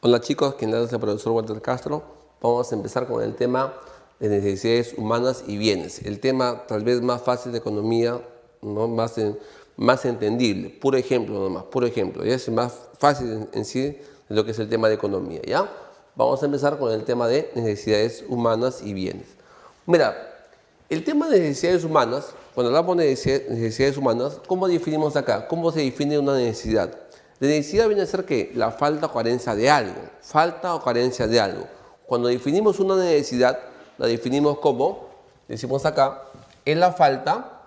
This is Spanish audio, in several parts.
Hola chicos, quien les habla el profesor Walter Castro. Vamos a empezar con el tema de necesidades humanas y bienes. El tema tal vez más fácil de economía, ¿no? más entendible. Puro ejemplo nomás, puro ejemplo. Ya es más fácil en sí de lo que es el tema de economía. ¿Ya? Vamos a empezar con el tema de necesidades humanas y bienes. Mira, el tema de necesidades humanas, cuando hablamos de necesidades humanas, ¿cómo definimos acá? ¿Cómo se define una necesidad? La necesidad viene a ser que la falta o carencia de algo. Falta o carencia de algo. Cuando definimos una necesidad, la definimos como, decimos acá, es la falta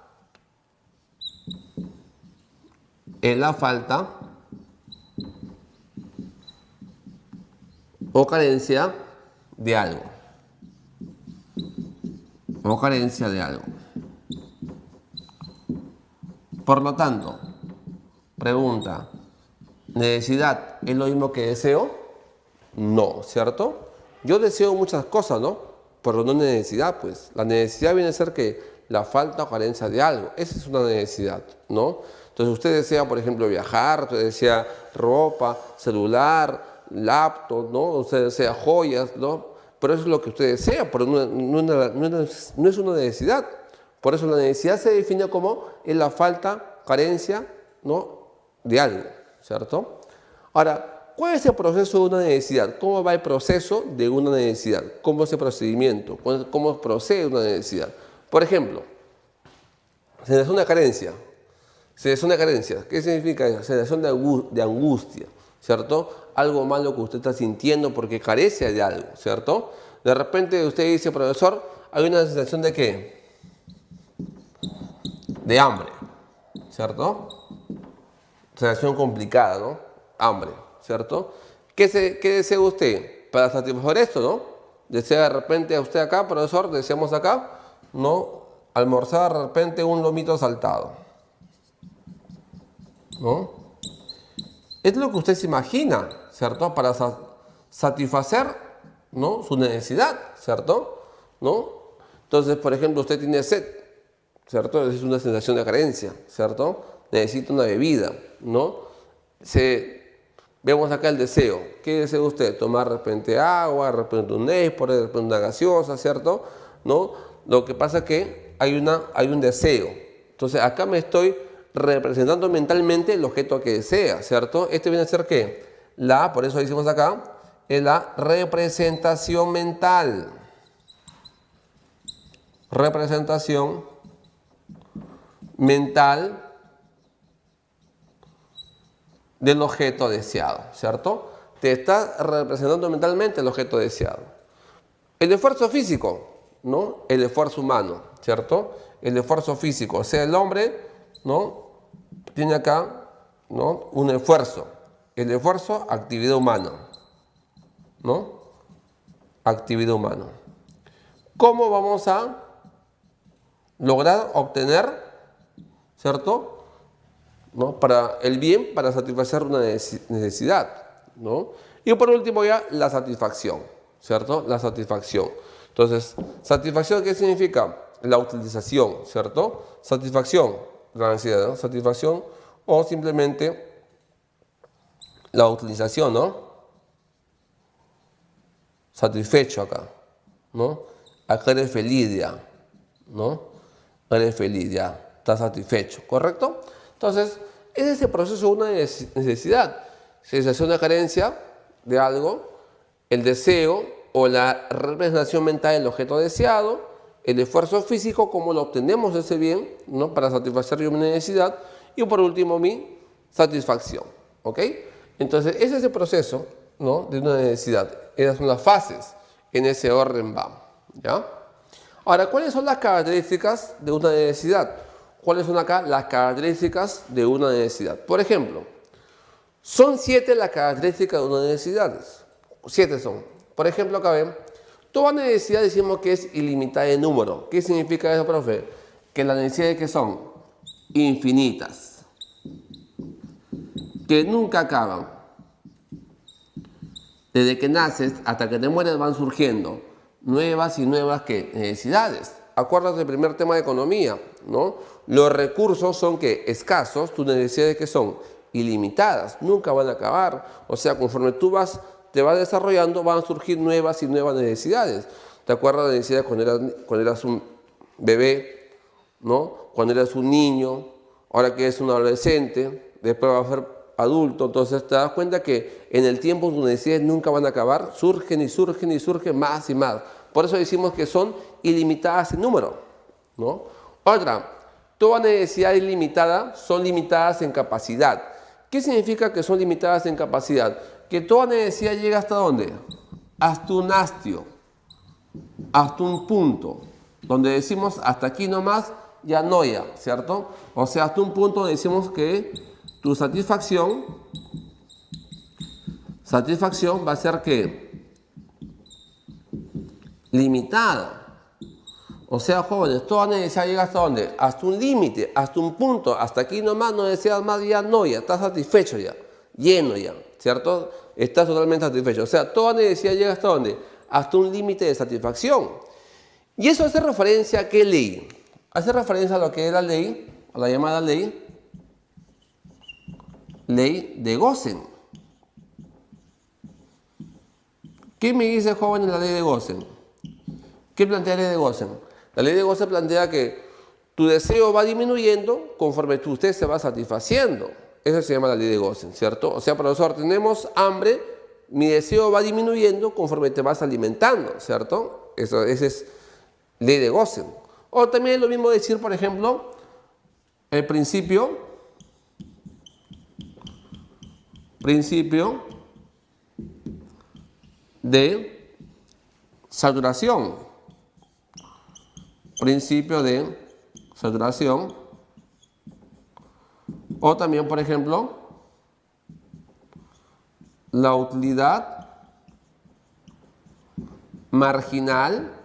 o carencia de algo. O carencia de algo. Por lo tanto, pregunta, ¿necesidad es lo mismo que deseo? No, ¿cierto? Yo deseo muchas cosas, ¿no? Pero no necesidad, pues. La necesidad viene a ser que la falta o carencia de algo. Esa es una necesidad, ¿no? Entonces usted desea, por ejemplo, viajar, usted desea ropa, celular, laptop, ¿no? Usted desea joyas, ¿no? Pero eso es lo que usted desea, pero no es una necesidad. Por eso la necesidad se define como es la falta, carencia, ¿no? de algo, ¿cierto? Ahora, ¿cuál es el proceso de una necesidad? ¿Cómo va el proceso de una necesidad? ¿Cómo es el procedimiento? ¿Cómo procede una necesidad? Por ejemplo, sensación de carencia. Sensación de carencia. ¿Qué significa? Sensación de angustia, ¿cierto? Algo malo que usted está sintiendo porque carece de algo, ¿cierto? De repente usted dice, profesor, hay una sensación de ¿qué? De hambre, ¿cierto? Sensación complicada, ¿no? Hambre, ¿cierto? ¿Qué desea usted para satisfacer esto, no? Desea de repente a usted acá, profesor, deseamos acá, ¿no? Almorzar de repente un lomito saltado, ¿no? Es lo que usted se imagina, ¿cierto? Para satisfacer, ¿no? Su necesidad, ¿cierto? ¿No? Entonces, por ejemplo, usted tiene sed, ¿cierto? Es una sensación de carencia, ¿cierto? Necesita una bebida, ¿no? Vemos acá el deseo. ¿Qué desea usted? Tomar de repente agua, de repente un Nespor, de repente una gaseosa, ¿cierto? ¿No? Lo que pasa es que hay un deseo. Entonces acá me estoy representando mentalmente el objeto que desea, ¿cierto? Este viene a ser ¿qué? Por eso decimos acá, es la representación mental. Representación mental del objeto deseado, ¿cierto? Te está representando mentalmente el objeto deseado. El esfuerzo físico, ¿no? El esfuerzo humano, ¿cierto? El esfuerzo físico, o sea, el hombre, ¿no? Tiene acá, ¿no? Un esfuerzo. El esfuerzo, actividad humana, ¿no? Actividad humana. ¿Cómo vamos a lograr obtener, ¿cierto? ¿no? Para el bien, para satisfacer una necesidad, ¿no? Y por último ya la satisfacción, ¿cierto? La satisfacción. Entonces, ¿satisfacción qué significa? La utilización, ¿cierto? Satisfacción, la necesidad, ¿no? Satisfacción o simplemente la utilización, ¿no? Satisfecho acá, ¿no? Acá eres feliz ya, ¿no? Eres feliz ya, estás satisfecho, ¿correcto? Entonces, ese es el proceso de una necesidad. Sensación de carencia de algo, el deseo o la representación mental del objeto deseado, el esfuerzo físico, cómo lo obtenemos ese bien, ¿no? Para satisfacer mi necesidad, y por último mi satisfacción, ¿ok? Entonces, ese es el proceso, ¿no? de una necesidad. Esas son las fases, en ese orden va, ¿ya? Ahora, ¿cuáles son las características de una necesidad? ¿Cuáles son acá las características de una necesidad? Por ejemplo, son 7 las características de una necesidad. 7 son. Por ejemplo, acá ven, toda necesidad decimos que es ilimitada de número. ¿Qué significa eso, profe? Que las necesidades que son infinitas, que nunca acaban. Desde que naces hasta que te mueres van surgiendo nuevas y nuevas ¿qué? Necesidades. Acuérdate del primer tema de economía, ¿no? Los recursos son que escasos, tus necesidades que son ilimitadas, nunca van a acabar. O sea, conforme tú vas te vas desarrollando, van a surgir nuevas y nuevas necesidades. ¿Te acuerdas de necesidades cuando eras un bebé, ¿no? Cuando eras un niño, ahora que eres un adolescente, después vas a ser adulto, entonces te das cuenta que en el tiempo tus necesidades nunca van a acabar, surgen y surgen y surgen más y más. Por eso decimos que son ilimitadas en número, ¿no? Otra, toda necesidad ilimitada son limitadas en capacidad. ¿Qué significa que son limitadas en capacidad? Que toda necesidad llega ¿hasta dónde? Hasta un hastio, hasta un punto, donde decimos hasta aquí nomás, ya no ya, ¿cierto? O sea, hasta un punto donde decimos que tu satisfacción va a ser ¿qué? Limitada. O sea, jóvenes, toda necesidad llega ¿hasta dónde? Hasta un límite, hasta un punto, hasta aquí nomás, no deseas más, ya no, ya estás satisfecho ya, lleno ya, ¿cierto? Estás totalmente satisfecho. O sea, toda necesidad llega ¿hasta dónde? Hasta un límite de satisfacción. Y eso hace referencia a qué ley. Hace referencia a lo que es la ley, a la llamada ley de Gosen. ¿Qué me dice, jóvenes, la ley de Gosen? ¿Qué plantea la ley de Gosen? La ley de Gosen plantea que tu deseo va disminuyendo conforme usted se va satisfaciendo. Eso se llama la ley de Gosen, ¿cierto? O sea, profesor, tenemos hambre, mi deseo va disminuyendo conforme te vas alimentando, ¿cierto? Esa es ley de Gosen. O también es lo mismo decir, por ejemplo, el principio de saturación. Principio de saturación. O también, por ejemplo, la utilidad marginal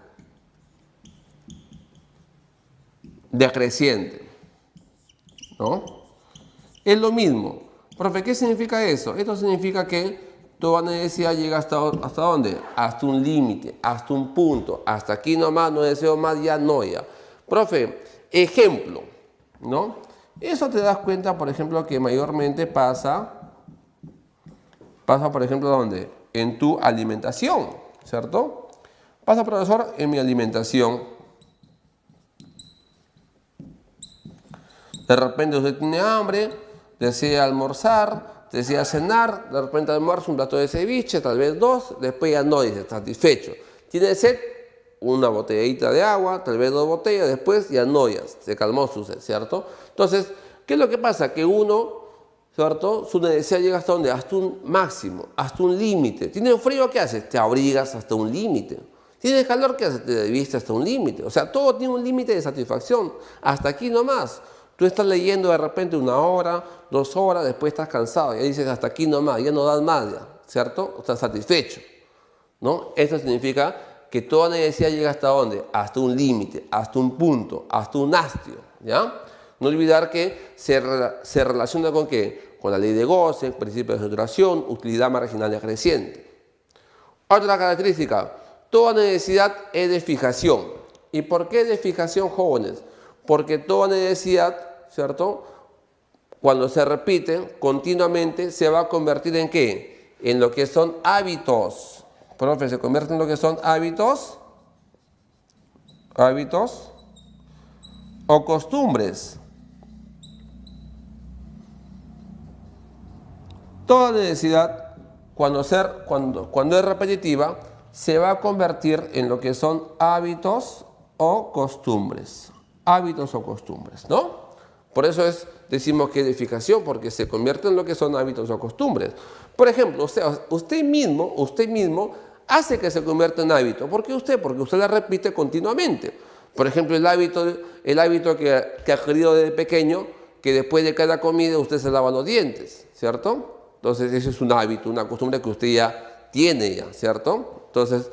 decreciente, ¿no? Es lo mismo. Profe, ¿qué significa eso? Esto significa que toda necesidad llega ¿hasta dónde? Hasta un límite, hasta un punto. Hasta aquí nomás, no deseo más, ya no ya. Profe, ejemplo, ¿no? Eso te das cuenta, por ejemplo, que mayormente pasa, por ejemplo, ¿dónde? En tu alimentación, ¿cierto? Pasa, profesor, en mi alimentación. De repente usted tiene hambre, desea almorzar, desea cenar, de repente almuerza un plato de ceviche, tal vez 2, después ya no dice, satisfecho. Tiene sed, una botellita de agua, tal vez 2 botellas, después ya no, ya se calmó su sed, ¿cierto? Entonces, ¿qué es lo que pasa? Que uno, ¿cierto? Su necesidad llega ¿hasta dónde? Hasta un máximo, hasta un límite. ¿Tienes frío? ¿Qué haces? Te abrigas hasta un límite. ¿Tienes calor? ¿Qué haces? Te vistes hasta un límite. O sea, todo tiene un límite de satisfacción. Hasta aquí nomás. Tú estás leyendo de repente 1 hora, 2 horas, después estás cansado y dices hasta aquí nomás, ya no das más, ya, ¿cierto? Estás satisfecho, ¿no? Esto significa que toda necesidad llega ¿hasta dónde? Hasta un límite, hasta un punto, hasta un hastio, ¿ya? No olvidar que se relaciona con ¿qué? Con la ley de Gosen, principio de saturación, utilidad marginal decreciente. Otra característica, toda necesidad es de fijación. ¿Y por qué de fijación, jóvenes? Porque toda necesidad, ¿cierto? Cuando se repite continuamente, se va a convertir ¿en qué? En lo que son hábitos. Profe, ¿se convierte en lo que son hábitos? Hábitos o costumbres. Toda necesidad, cuando es repetitiva, se va a convertir en lo que son hábitos o costumbres. Hábitos o costumbres, ¿no? Por eso decimos que es de fijación, porque se convierte en lo que son hábitos o costumbres. Por ejemplo, usted mismo hace que se convierta en hábito. ¿Por qué usted? Porque usted la repite continuamente. Por ejemplo, el hábito que ha adquirido desde pequeño, que después de cada comida usted se lava los dientes, ¿cierto? Entonces, ese es un hábito, una costumbre que usted ya tiene, ¿cierto? Entonces,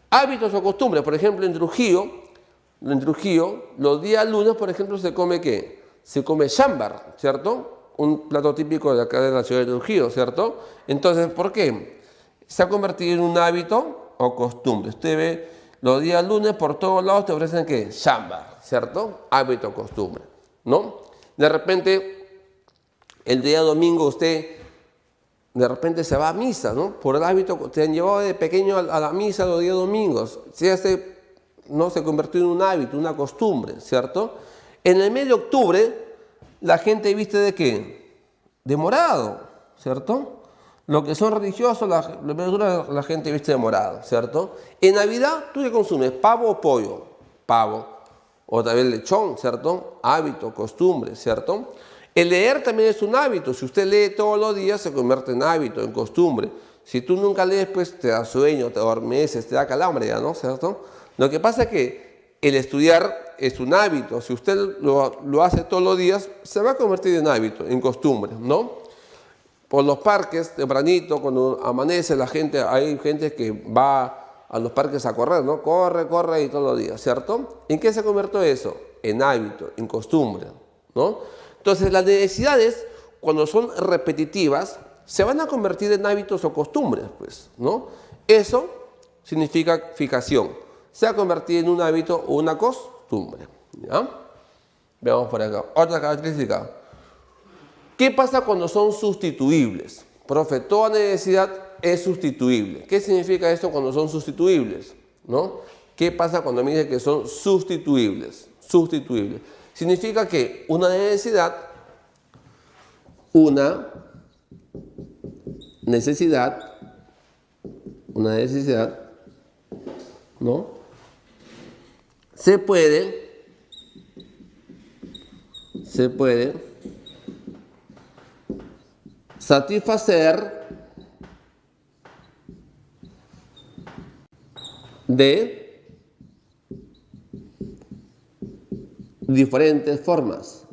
hábitos o costumbres. Por ejemplo, en Trujillo, los días lunes, por ejemplo, se come ¿qué? Se come chambar, ¿cierto? Un plato típico de acá de la ciudad de Trujillo, ¿cierto? Entonces, ¿por qué? Se ha convertido en un hábito o costumbre. Usted ve, los días lunes por todos lados te ofrecen ¿qué? Chambar, ¿cierto? Hábito o costumbre, ¿no? De repente, el día domingo usted de repente se va a misa, ¿no? Por el hábito, te han llevado de pequeño a la misa los días domingos. No se convirtió en un hábito, una costumbre, ¿cierto? En el mes de octubre, la gente viste ¿de qué? De morado, ¿cierto? Lo que son religiosos, la gente viste de morado, ¿cierto? En Navidad, ¿tú qué consumes? ¿Pavo o pollo? Pavo. O también lechón, ¿cierto? Hábito, costumbre, ¿cierto? El leer también es un hábito. Si usted lee todos los días, se convierte en hábito, en costumbre. Si tú nunca lees, pues te da sueño, te adormeces, te da calambre, ¿ya no? ¿Cierto? Lo que pasa es que el estudiar es un hábito. Si usted lo hace todos los días, se va a convertir en hábito, en costumbre, ¿no? Por los parques, tempranito, cuando amanece hay gente que va a los parques a correr, ¿no? Corre ahí todos los días, ¿cierto? ¿En qué se convirtió eso? En hábito, en costumbre, ¿no? Entonces, las necesidades, cuando son repetitivas, se van a convertir en hábitos o costumbres, pues, ¿no? Eso significa fijación. Se ha convertido en un hábito o una costumbre, ¿ya? Veamos por acá. Otra característica. ¿Qué pasa cuando son sustituibles? Profe, toda necesidad es sustituible. ¿Qué significa esto cuando son sustituibles? ¿No? ¿Qué pasa cuando me dice que son sustituibles? Sustituibles. Significa que una necesidad, ¿no? Se puede satisfacer de diferentes formas.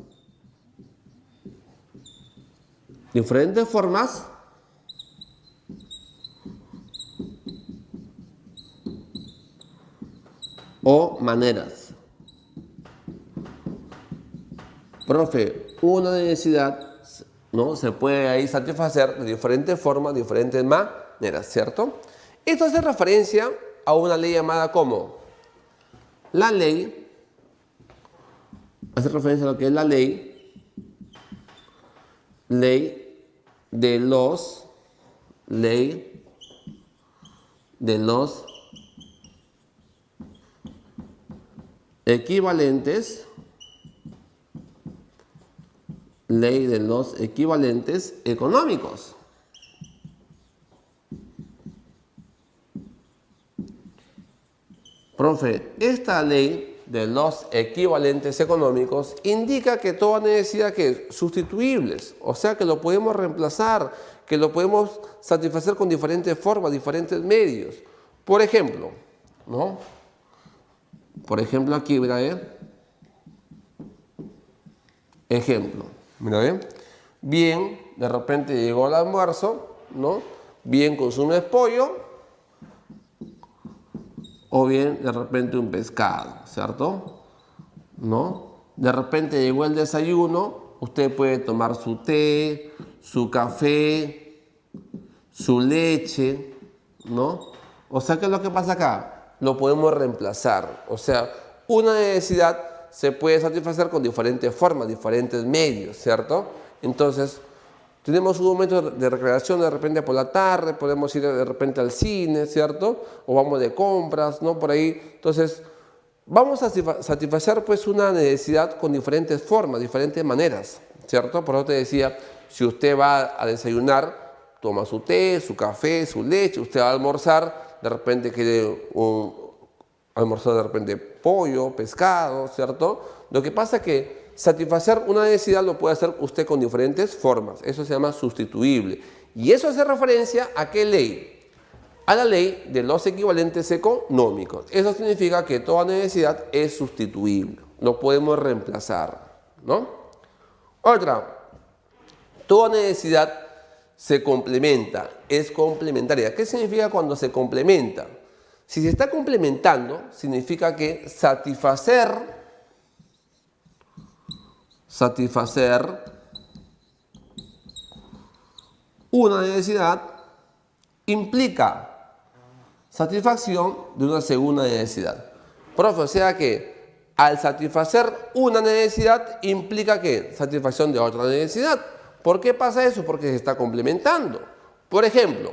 Diferentes formas o maneras. Profe, una necesidad, ¿no? Se puede ahí satisfacer de diferentes formas, diferentes maneras, ¿cierto? Esto hace referencia a una ley llamada como la ley, hace referencia a lo que es la ley de los equivalentes, ley de los equivalentes económicos. Profe, esta ley de los equivalentes económicos indica que toda necesidad que es sustituibles, o sea que lo podemos reemplazar, que lo podemos satisfacer con diferentes formas, diferentes medios. Por ejemplo, ¿no? Por ejemplo aquí, mira, ejemplo, mira, bien, de repente llegó el almuerzo, ¿no? Bien consumes pollo, o bien de repente un pescado, ¿cierto? ¿No? De repente llegó el desayuno, usted puede tomar su té, su café, su leche, ¿no? O sea, ¿qué es lo que pasa acá? Lo podemos reemplazar. O sea, una necesidad se puede satisfacer con diferentes formas, diferentes medios, ¿cierto? Entonces, tenemos un momento de recreación de repente por la tarde, podemos ir de repente al cine, ¿cierto? O vamos de compras, ¿no? Por ahí. Entonces, vamos a satisfacer pues una necesidad con diferentes formas, diferentes maneras, ¿cierto? Por eso te decía, si usted va a desayunar, toma su té, su café, su leche, usted va a almorzar, de repente quiere almorzar de repente pollo, pescado, ¿cierto? Lo que pasa es que satisfacer una necesidad lo puede hacer usted con diferentes formas. Eso se llama sustituible. Y eso hace referencia a qué ley? A la ley de los equivalentes económicos. Eso significa que toda necesidad es sustituible. Lo podemos reemplazar, ¿no? Otra, toda necesidad se complementa, es complementaria. ¿Qué significa cuando se complementa? Si se está complementando, significa que satisfacer una necesidad implica satisfacción de una segunda necesidad. Profe, o sea que al satisfacer una necesidad implica que satisfacción de otra necesidad. ¿Por qué pasa eso? Porque se está complementando. Por ejemplo,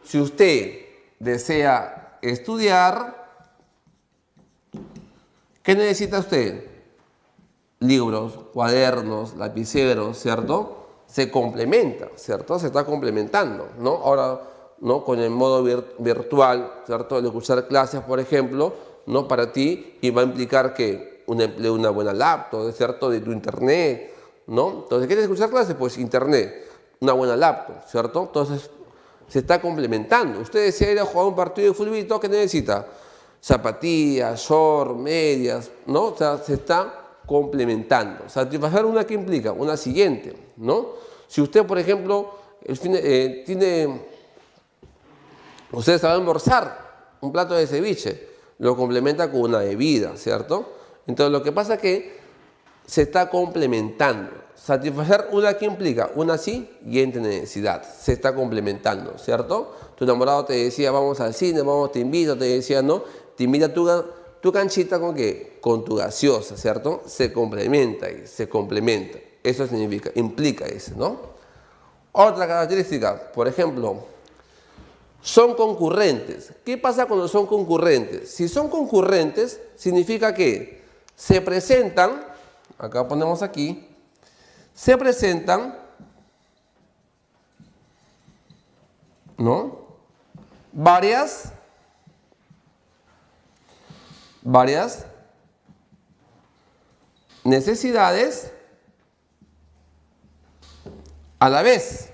si usted desea estudiar, ¿qué necesita usted? Libros, cuadernos, lapiceros, ¿cierto? Se complementa, ¿cierto? Se está complementando, ¿no? Ahora, ¿no? Con el modo virtual, ¿cierto? El escuchar clases, por ejemplo, ¿no? Para ti, y va a implicar que un empleo de una buena laptop, ¿cierto? De tu internet, ¿no? Entonces, ¿quieres escuchar clases? Pues internet, una buena laptop, ¿cierto? Entonces, se está complementando. Usted desea ir a jugar un partido de fútbol y todo, ¿qué necesita? Zapatillas, short, medias, ¿no? O sea, se está complementando. Satisfacer una que implica una siguiente, ¿no? Si usted, por ejemplo, usted sabe almorzar un plato de ceviche, lo complementa con una bebida, ¿cierto? Entonces, lo que pasa es que se está complementando. Satisfacer una que implica una siguiente necesidad. Se está complementando, ¿cierto? Tu enamorado te decía, vamos al cine, vamos, te invito, te decía, no, te invita tu canchita con qué, con tu gaseosa, ¿cierto? Se complementa y se complementa. Eso significa, implica eso, ¿no? Otra característica, por ejemplo, son concurrentes. ¿Qué pasa cuando son concurrentes? Si son concurrentes, significa que se presentan, acá ponemos aquí, se presentan, ¿no? Varias necesidades a la vez.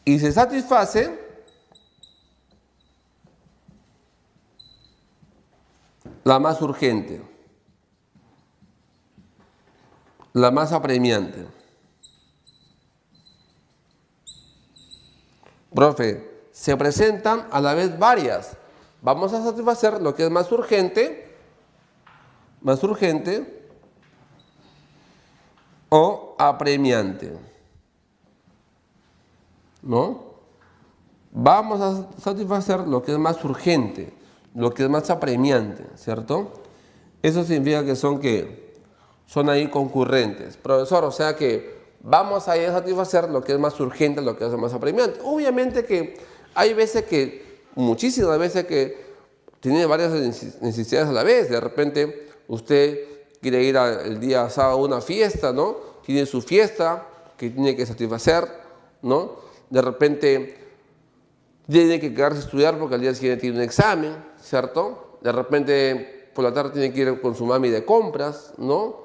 Y se satisface la más urgente, la más apremiante. Profe, se presentan a la vez varias. Vamos a satisfacer lo que es más urgente o apremiante, ¿no? Vamos a satisfacer lo que es más urgente, lo que es más apremiante, ¿cierto? Eso significa que son ahí concurrentes. Profesor, o sea que vamos a ir a satisfacer lo que es más urgente, lo que es más apremiante. Obviamente que hay veces muchísimas veces que tiene varias necesidades a la vez. De repente usted quiere ir el día sábado a una fiesta, ¿no? Tiene su fiesta que tiene que satisfacer, ¿no? De repente tiene que quedarse a estudiar porque al día siguiente tiene un examen, ¿cierto? De repente por la tarde tiene que ir con su mami de compras, ¿no?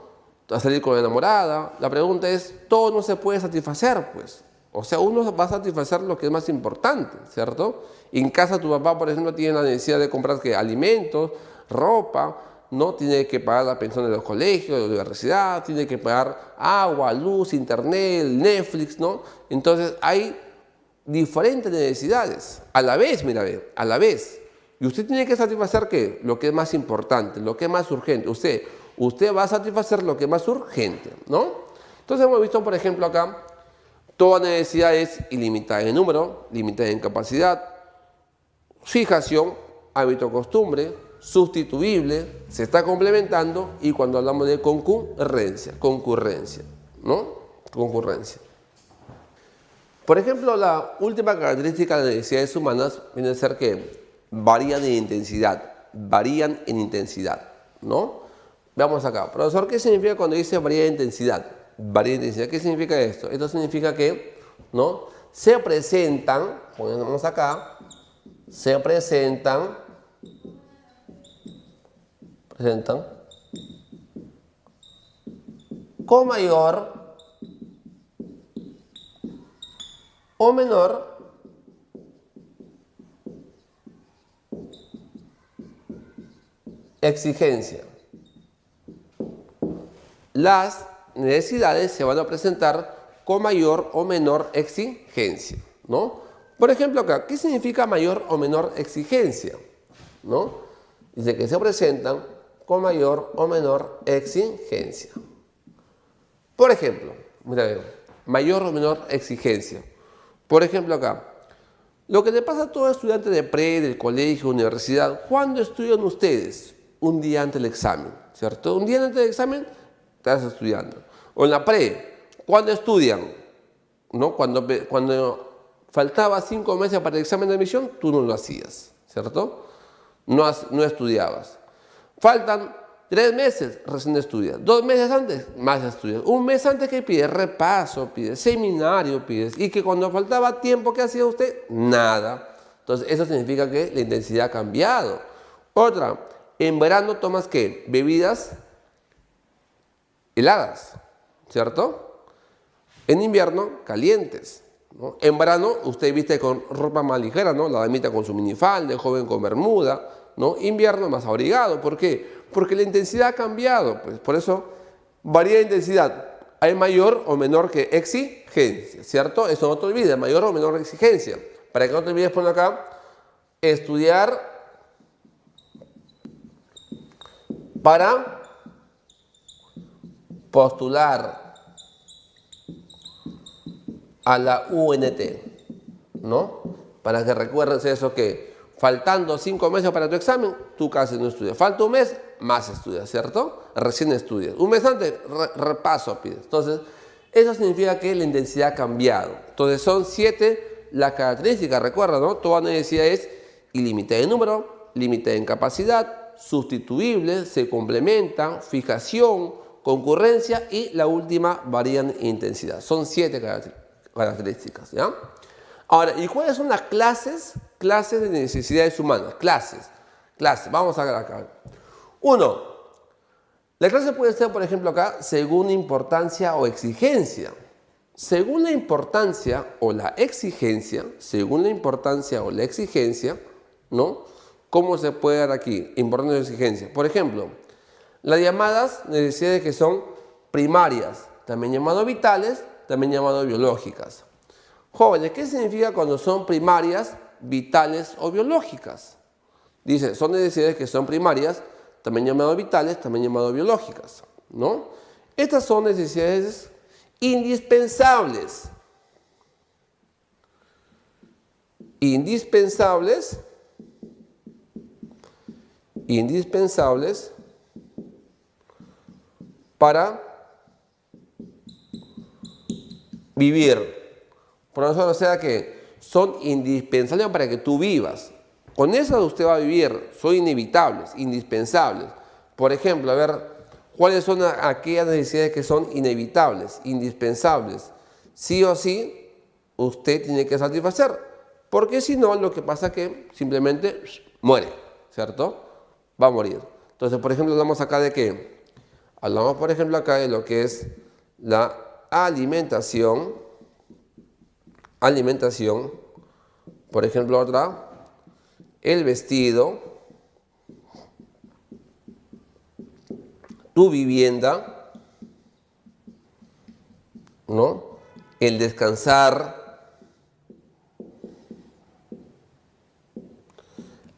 A salir con la enamorada. La pregunta es, todo no se puede satisfacer, pues. O sea, uno va a satisfacer lo que es más importante, ¿cierto? Y en casa tu papá, por ejemplo, tiene la necesidad de comprar alimentos, ropa, ¿no? Tiene que pagar la pensión de los colegios, de la universidad, tiene que pagar agua, luz, internet, Netflix, ¿no? Entonces hay diferentes necesidades a la vez, mira, a la vez. Y usted tiene que satisfacer ¿qué? Lo que es más importante, lo que es más urgente. Usted va a satisfacer lo que es más urgente, ¿no? Entonces hemos visto, por ejemplo, acá, toda necesidad es ilimitada en número, limitada en capacidad, fijación, hábito, costumbre, sustituible, se está complementando, y cuando hablamos de concurrencia, ¿no? Concurrencia. Por ejemplo, la última característica de las necesidades humanas viene a ser que varían en intensidad, ¿no? Veamos acá. Profesor, ¿qué significa cuando dice varía en intensidad? Varía en intensidad, ¿qué significa esto? Esto significa que, ¿no? Se presentan, ponemos acá, se presentan con mayor o menor exigencia. Las necesidades se van a presentar con mayor o menor exigencia, ¿no? Por ejemplo acá, ¿qué significa mayor o menor exigencia? ¿No? Dice que se presentan con mayor o menor exigencia. Por ejemplo, mira, mayor o menor exigencia. Por ejemplo acá, lo que le pasa a todo estudiante de del colegio, universidad, ¿cuándo estudian ustedes? Un día antes del examen, ¿cierto? Un día antes del examen estás estudiando. O en la ¿Cuándo estudian? ¿No? Cuando faltaba 5 meses para el examen de admisión, tú no lo hacías, ¿cierto? No estudiabas. Faltan 3 meses, recién estudias. 2 meses antes, más estudias. 1 mes antes, ¿qué pides? Repaso, pides seminario, pides. Y que cuando faltaba tiempo, ¿qué hacía usted? Nada. Entonces, eso significa que la intensidad ha cambiado. Otra, en verano tomas, ¿qué? Bebidas heladas, ¿cierto? En invierno, calientes, ¿no? En verano, usted viste con ropa más ligera, ¿no? La damita con su minifalda, el joven con bermuda, ¿no? Invierno más abrigado. ¿Por qué? Porque la intensidad ha cambiado. Pues por eso varía la intensidad. Hay mayor o menor que exigencia, ¿cierto? Eso no te olvides, mayor o menor exigencia. Para que no te olvides, poner acá, estudiar para postular a la UNT, ¿no? Para que recuerdes eso, que faltando 5 meses para tu examen, tú casi no estudias. Falta 1 mes, más estudias, ¿cierto? Recién estudias. 1 mes antes, repaso pides. Entonces, eso significa que la intensidad ha cambiado. Entonces, son 7 las características. Recuerda, ¿no? Toda necesidad es ilimitada en número, limitada en capacidad, sustituible, se complementa, fijación, concurrencia y la última varían en intensidad. Son 7 características, ¿ya? Ahora, ¿y cuáles son las clases de necesidades humanas? Clases. Vamos a ver acá. 1. La clase puede ser, por ejemplo, acá, según importancia o exigencia. Según la importancia o la exigencia, ¿no? ¿Cómo se puede dar aquí? Importancia o exigencia. Por ejemplo, las llamadas necesidades que son primarias, también llamadas vitales, también llamadas biológicas. Jóvenes, ¿qué significa cuando son primarias, vitales o biológicas? Dice, son necesidades que son primarias, también llamadas vitales, también llamadas biológicas, ¿no? Estas son necesidades indispensables. Indispensables para vivir. Por eso, o sea que son indispensables para que tú vivas. Con eso usted va a vivir, son inevitables, indispensables. Por ejemplo, a ver, ¿cuáles son aquellas necesidades que son inevitables, indispensables? Sí o sí, usted tiene que satisfacer, porque si no, lo que pasa es que simplemente muere, ¿cierto? Va a morir. Entonces, por ejemplo, hablamos acá de qué? Hablamos, por ejemplo, acá de lo que es la alimentación, por ejemplo, otra, el vestido, tu vivienda, ¿no? El descansar.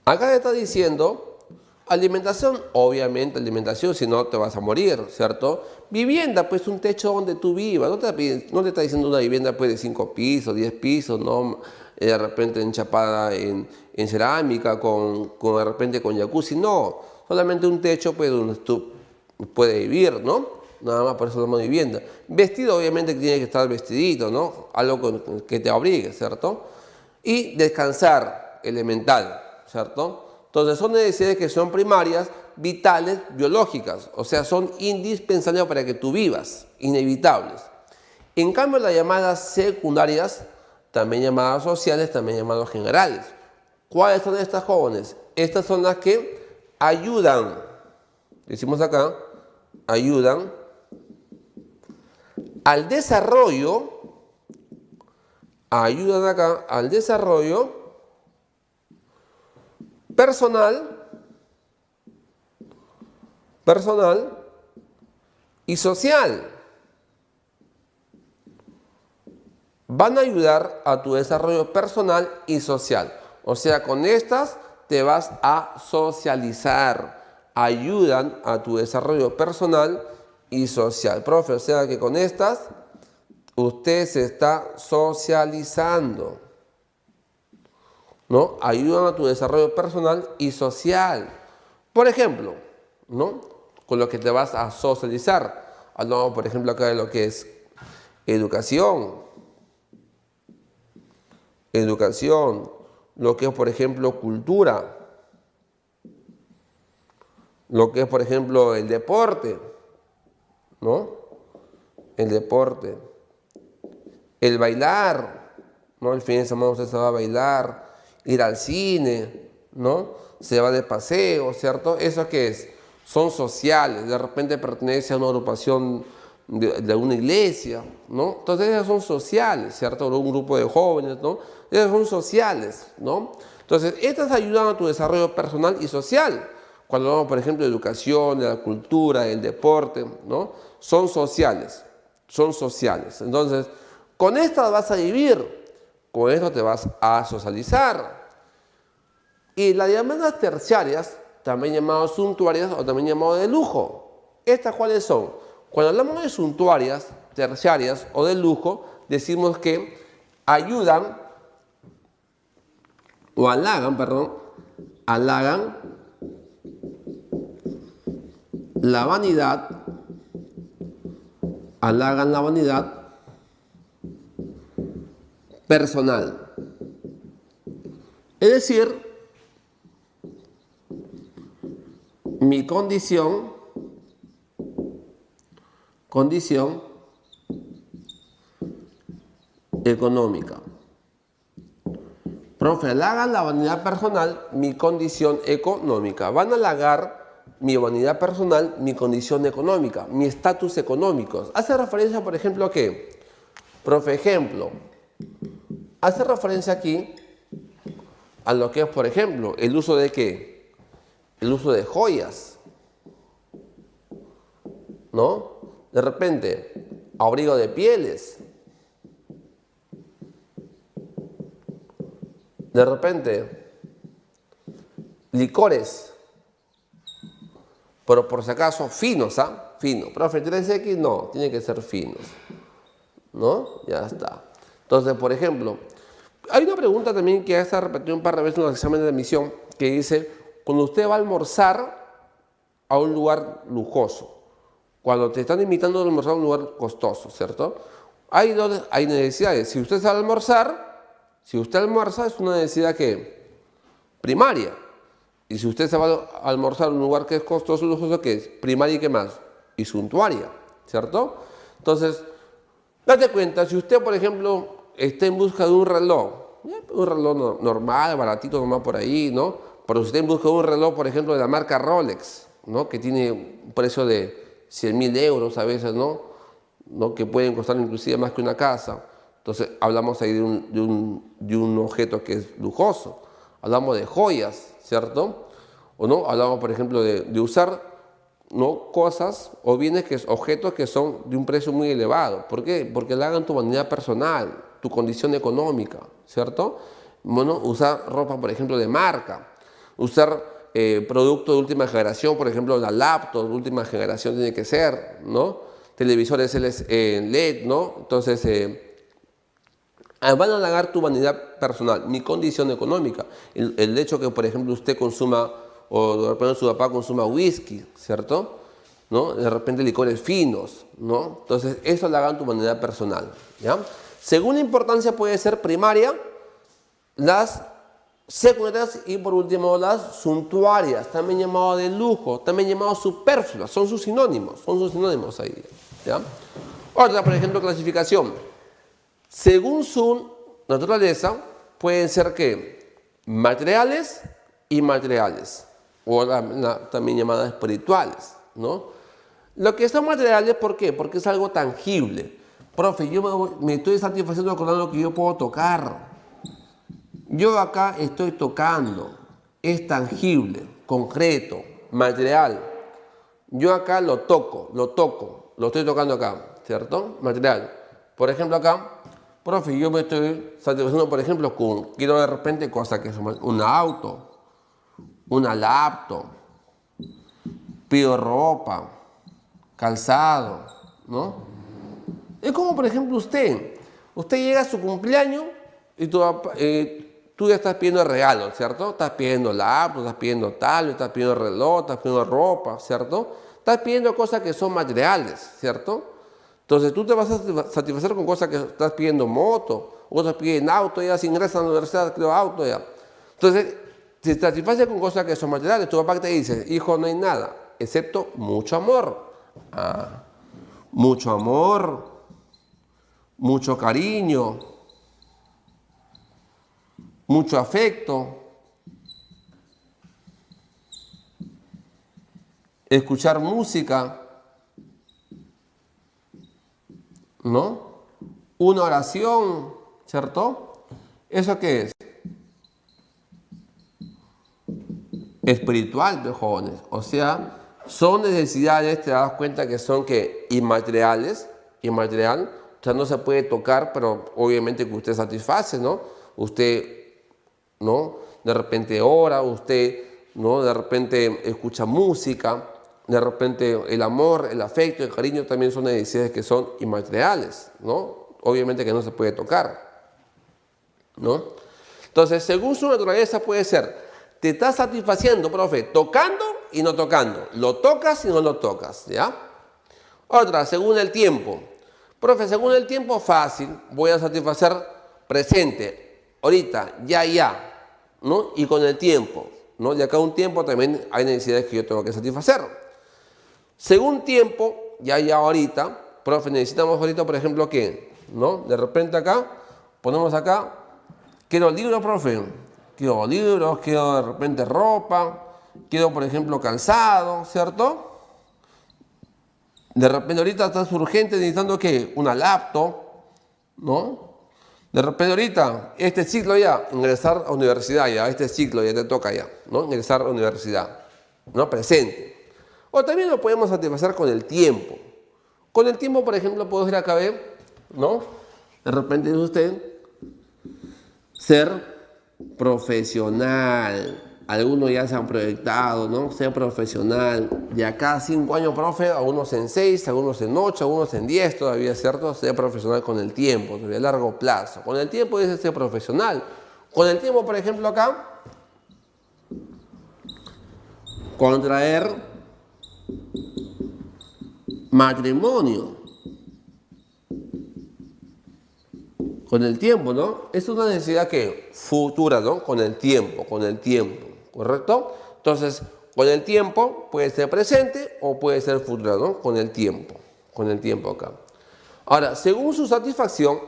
Acá está diciendo alimentación, obviamente alimentación, si no te vas a morir, ¿cierto? Vivienda, pues un techo donde tú vivas. No te está diciendo una vivienda pues de 5 pisos, 10 pisos, ¿no? De repente enchapada en cerámica, de repente con jacuzzi. No, solamente un techo pues donde tú puedes vivir, ¿no? Nada más, por eso hablamos de vivienda. Vestido, obviamente, que tiene que estar vestidito, ¿no? Algo que te abrigue, ¿cierto? Y descansar, elemental, ¿cierto? Entonces son necesidades que son primarias, vitales, biológicas, o sea, son indispensables para que tú vivas, inevitables. En cambio, las llamadas secundarias, también llamadas sociales, también llamadas generales. ¿Cuáles son estas, jóvenes? Estas son las que ayudan, decimos acá, ayudan al desarrollo, personal y social. Van a ayudar a tu desarrollo personal y social. O sea, con estas te vas a socializar. Ayudan a tu desarrollo personal y social. Profe, o sea que con estas usted se está socializando, ¿no? Ayudan a tu desarrollo personal y social. Por ejemplo, ¿no? Con lo que te vas a socializar. Hablamos, por ejemplo, acá de lo que es Educación. Educación. Lo que es, por ejemplo, cultura. Lo que es, por ejemplo, el deporte, ¿no? El deporte. El bailar, ¿no? El fin de semana usted se va a bailar, ir al cine, ¿no? Se va de paseo, ¿cierto? ¿Eso qué es? Son sociales, de repente pertenece a una agrupación de una iglesia, ¿no? Entonces esas son sociales, ¿cierto? Un grupo de jóvenes, ¿no? Esas son sociales, ¿no? Entonces estas ayudan a tu desarrollo personal y social. Cuando hablamos, por ejemplo, de educación, de la cultura, del deporte, ¿no? Son sociales, son sociales. Entonces, con esto vas a vivir, con esto te vas a socializar. Y las llamadas terciarias, también llamadas suntuarias o también llamadas de lujo. ¿Estas cuáles son? Cuando hablamos de suntuarias, terciarias o de lujo, decimos que ayudan o halagan la vanidad, halagan la vanidad personal. Es decir, mi condición económica. Profe, halagan la vanidad personal, mi condición económica. Van a halagar mi vanidad personal, mi condición económica, mi estatus económico. Hace referencia, por ejemplo, ¿a qué? Profe, ejemplo. Hace referencia aquí a lo que es, por ejemplo, el uso de ¿qué? El uso de joyas, ¿no? De repente, abrigo de pieles. De repente, licores. Pero por si acaso, finos, ¿ah? Fino. Profe, 3X no, tiene que ser finos, ¿no? Ya está. Entonces, por ejemplo, hay una pregunta también que ya está repetida un par de veces en los exámenes de admisión que dice, cuando usted va a almorzar a un lugar lujoso, cuando te están invitando a almorzar a un lugar costoso, ¿cierto? Hay necesidades. Si usted sale a almorzar, si usted almuerza es una necesidad que primaria. Y si usted se va a almorzar a un lugar que es costoso, lujoso, ¿qué es? Primaria y ¿qué más? Y suntuaria, ¿cierto? Entonces, date cuenta, si usted, por ejemplo, está en busca de un reloj normal, baratito nomás por ahí, ¿no? Pero si usted en busca de un reloj, por ejemplo, de la marca Rolex, ¿no? Que tiene un precio de 100.000 euros a veces, ¿no? Que pueden costar inclusive más que una casa. Entonces, hablamos ahí de un objeto que es lujoso. Hablamos de joyas, ¿cierto? O no, hablamos, por ejemplo, de usar, ¿no? Cosas o bienes, objetos que son de un precio muy elevado. ¿Por qué? Porque halagan tu vanidad personal, tu condición económica, ¿cierto? Bueno, usar ropa, por ejemplo, de marca. Usar productos de última generación, por ejemplo, la laptop de última generación tiene que ser, ¿no? Televisores LED, ¿no? Entonces, van a halagar tu vanidad personal, mi condición económica. El hecho que, por ejemplo, usted consuma, o de repente su papá consuma whisky, ¿cierto? ¿No? De repente licores finos, ¿no? Entonces, eso halaga tu vanidad personal, ¿ya? Según la importancia puede ser primaria, las secundarias y por último las suntuarias, también llamado de lujo, también llamado superfluas, son sus sinónimos ahí, ¿ya? Otra, por ejemplo, clasificación. Según su naturaleza, pueden ser ¿qué? Materiales y inmateriales, o también llamadas espirituales, ¿no? Lo que son materiales, ¿por qué? Porque es algo tangible. Profe, yo me estoy satisfaciendo con algo que yo puedo tocar. Yo acá estoy tocando, es tangible, concreto, material. Yo acá lo toco, lo estoy tocando acá, ¿cierto? Material. Por ejemplo acá, profe, yo me estoy satisfaciendo, por ejemplo, quiero de repente cosas que son un auto, una laptop, pido ropa, calzado, ¿no? Es como, por ejemplo, usted llega a su cumpleaños y tú ya estás pidiendo regalos, ¿cierto? Estás pidiendo laptop, estás pidiendo tal, estás pidiendo reloj, estás pidiendo ropa, ¿cierto? Estás pidiendo cosas que son materiales, ¿cierto? Entonces tú te vas a satisfacer con cosas que estás pidiendo moto, otros piden auto, ya si ingresas a la universidad, creo auto ya. Entonces, si te satisfaces con cosas que son materiales, tu papá te dice, hijo, no hay nada, excepto mucho amor. Mucho amor, mucho cariño, mucho afecto, escuchar música, ¿no? Una oración, ¿cierto? ¿Eso qué es? Espiritual, de jóvenes. O sea, son necesidades, te das cuenta que son que inmateriales, inmaterial, o sea, no se puede tocar, pero obviamente que usted satisface, ¿no? Usted, ¿no? De repente ora, usted, ¿no? De repente escucha música, de repente el amor, el afecto, el cariño también son necesidades que son inmateriales, ¿no? Obviamente que no se puede tocar, ¿no? Entonces, según su naturaleza puede ser, te estás satisfaciendo, profe, tocando y no tocando. Lo tocas y no lo tocas, ¿ya? Otra, según el tiempo. Profe, según el tiempo, fácil, voy a satisfacer presente, ahorita, ya, ¿no? Y con el tiempo, ¿no? De acá a un tiempo también hay necesidades que yo tengo que satisfacer. Según tiempo, ya, ahorita, profe, necesitamos ahorita, por ejemplo, ¿qué? ¿No? De repente acá, ponemos acá, quiero libros, profe. Quiero libros, quiero de repente ropa, quiero, por ejemplo, calzado, ¿cierto? De repente ahorita estás urgente necesitando, ¿qué? Una laptop, ¿no? De repente ahorita, este ciclo ya, ingresar a universidad ya, este ciclo ya te toca ya, ¿no? Ingresar a universidad, ¿no? Presente. O también lo podemos satisfacer con el tiempo. Con el tiempo, por ejemplo, puedo ir a KB, ¿no? De repente es usted ser profesional. Algunos ya se han proyectado, ¿no? Ser profesional. De acá a 5 años, profe, algunos en 6, algunos en 8, algunos en 10 todavía, ¿cierto? Ser profesional con el tiempo, todavía a largo plazo. Con el tiempo dice ser profesional. Con el tiempo, por ejemplo, acá, contraer matrimonio. Con el tiempo, ¿no? Es una necesidad que futura, ¿no? Con el tiempo, ¿correcto? Entonces, con el tiempo puede ser presente o puede ser futura, ¿no? Con el tiempo acá. Ahora, según su satisfacción,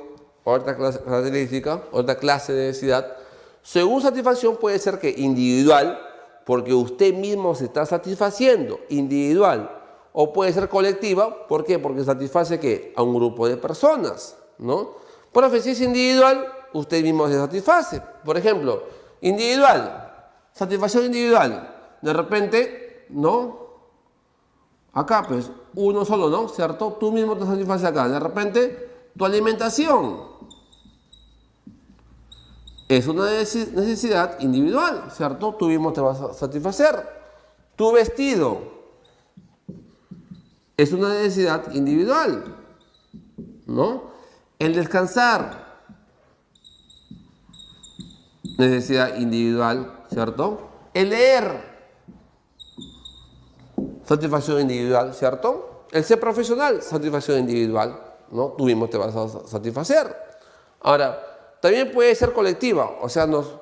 otra característica, otra clase de necesidad, según satisfacción puede ser que individual, porque usted mismo se está satisfaciendo, individual, o puede ser colectiva, ¿por qué? Porque satisface ¿qué? A un grupo de personas, ¿no? Profe, si es individual, usted mismo se satisface. Por ejemplo, individual, satisfacción individual. De repente, ¿no? Acá, pues, uno solo, ¿no? ¿Cierto? Tú mismo te satisfaces acá. De repente, tu alimentación es una necesidad individual, ¿cierto? Tú mismo te vas a satisfacer. Tu vestido es una necesidad individual, ¿no? El descansar, necesidad individual, ¿cierto? El leer, satisfacción individual, ¿cierto? El ser profesional, satisfacción individual, ¿no? Tú mismo te vas a satisfacer. Ahora, también puede ser colectiva, o sea, nos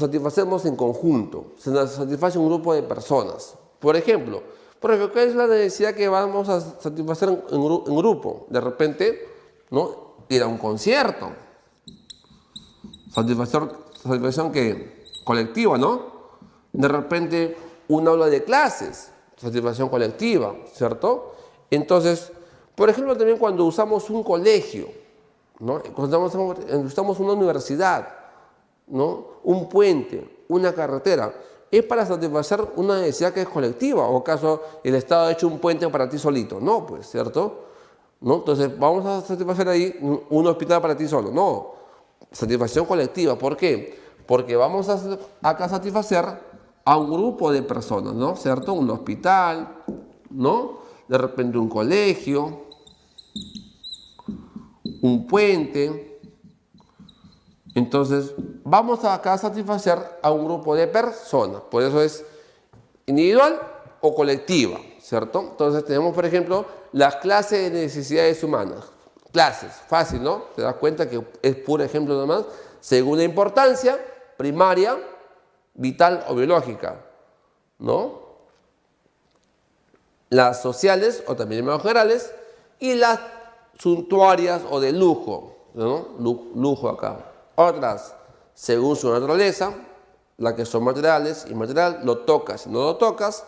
satisfacemos en conjunto, se nos satisface un grupo de personas. Por ejemplo, profe, ¿cuál es la necesidad que vamos a satisfacer en grupo? De repente, ¿no? Ir a un concierto. Satisfacción que colectiva, ¿no? De repente, un aula de clases. Satisfacción colectiva, ¿cierto? Entonces, por ejemplo, también cuando usamos un colegio, ¿no? Cuando usamos una universidad, ¿no? Un puente, una carretera, es para satisfacer una necesidad que es colectiva. ¿O acaso el Estado ha hecho un puente para ti solito? No, pues, ¿cierto? ¿No? Entonces, vamos a satisfacer ahí un hospital para ti solo. No, satisfacción colectiva. ¿Por qué? Porque vamos a satisfacer a un grupo de personas, ¿no? ¿Cierto? Un hospital, ¿no? De repente un colegio, un puente. Entonces, vamos acá a satisfacer a un grupo de personas. Por eso es individual o colectiva, ¿cierto? Entonces tenemos, por ejemplo, las clases de necesidades humanas. Clases, fácil, ¿no? Te das cuenta que es puro ejemplo nomás. Según la importancia, primaria, vital o biológica, ¿no? Las sociales o también llamadas generales y las suntuarias o de lujo, ¿no? Lujo acá. Otras, según su naturaleza, las que son materiales, inmaterial, lo tocas y no lo tocas,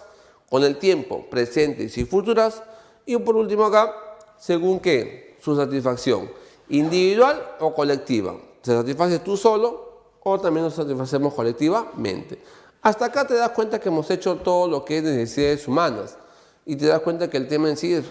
con el tiempo, presentes y futuras. Y por último acá, según qué, su satisfacción, individual o colectiva. ¿Te satisfaces tú solo o también nos satisfacemos colectivamente? Hasta acá te das cuenta que hemos hecho todo lo que es necesidades humanas y te das cuenta que el tema en sí es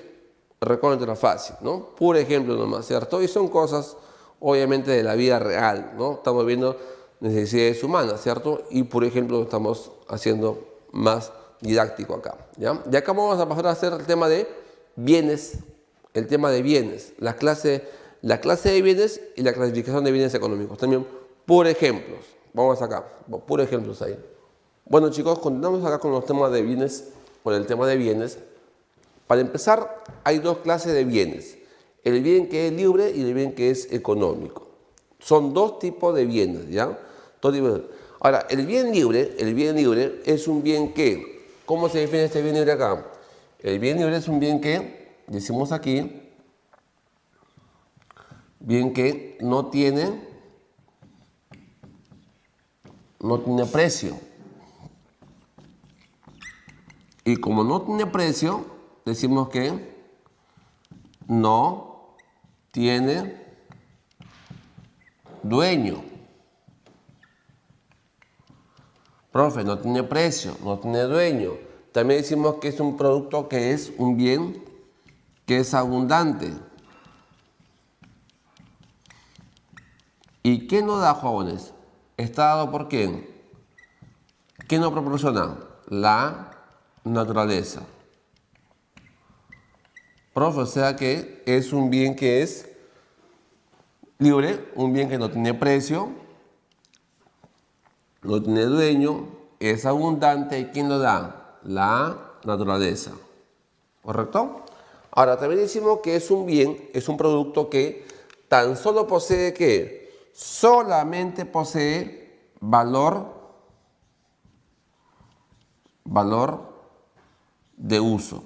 recontra fácil, ¿no? Puro ejemplo nomás, ¿cierto? Y son cosas obviamente de la vida real, ¿no? Estamos viendo necesidades humanas, ¿cierto? Y por ejemplo estamos haciendo más didáctico acá, ¿ya? Y acá vamos a pasar a hacer el tema de bienes, la clase de bienes y la clasificación de bienes económicos, también por ejemplos. Vamos acá, por ejemplos ahí. Bueno chicos, continuamos acá con los temas de bienes, con el tema de bienes. Para empezar, hay dos clases de bienes, el bien que es libre y el bien que es económico. Son dos tipos de bienes, ¿ya? Dos tipos. Ahora, el bien libre es un bien que, ¿cómo se define este bien libre acá? El bien libre es un bien que, decimos aquí, bien que no tiene precio. Y como no tiene precio, decimos que no tiene dueño. Profe, no tiene precio, no tiene dueño. También decimos que es un producto que es un bien que es abundante. ¿Y qué nos da, jóvenes? Está dado por quién. ¿Qué nos proporciona? La naturaleza. Profe, o sea que es un bien que es libre, un bien que no tiene precio, no tiene dueño, es abundante. ¿Y quién lo da? La naturaleza. ¿Correcto? Ahora, también decimos que es un bien, es un producto que tan solo posee ¿qué? Solamente posee valor de uso.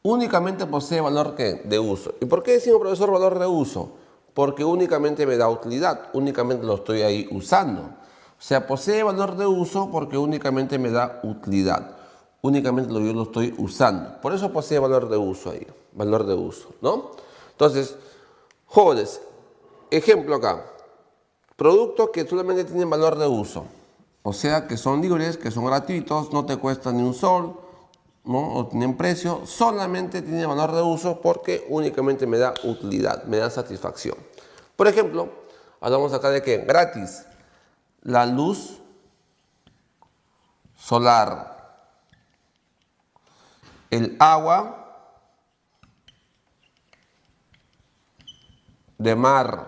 Únicamente posee valor ¿qué? De uso. ¿Y por qué decimos, profesor, valor de uso? Porque únicamente me da utilidad, únicamente lo estoy ahí usando. O sea, posee valor de uso porque únicamente me da utilidad. Únicamente yo lo estoy usando. Por eso posee valor de uso ahí, valor de uso, ¿no? Entonces, jóvenes, ejemplo acá. Productos que solamente tienen valor de uso. O sea, que son libres, que son gratuitos, no te cuestan ni un sol, ¿no? O tienen precio, solamente tiene valor de uso porque únicamente me da utilidad, me da satisfacción. Por ejemplo, hablamos acá de que gratis, la luz solar, el agua de mar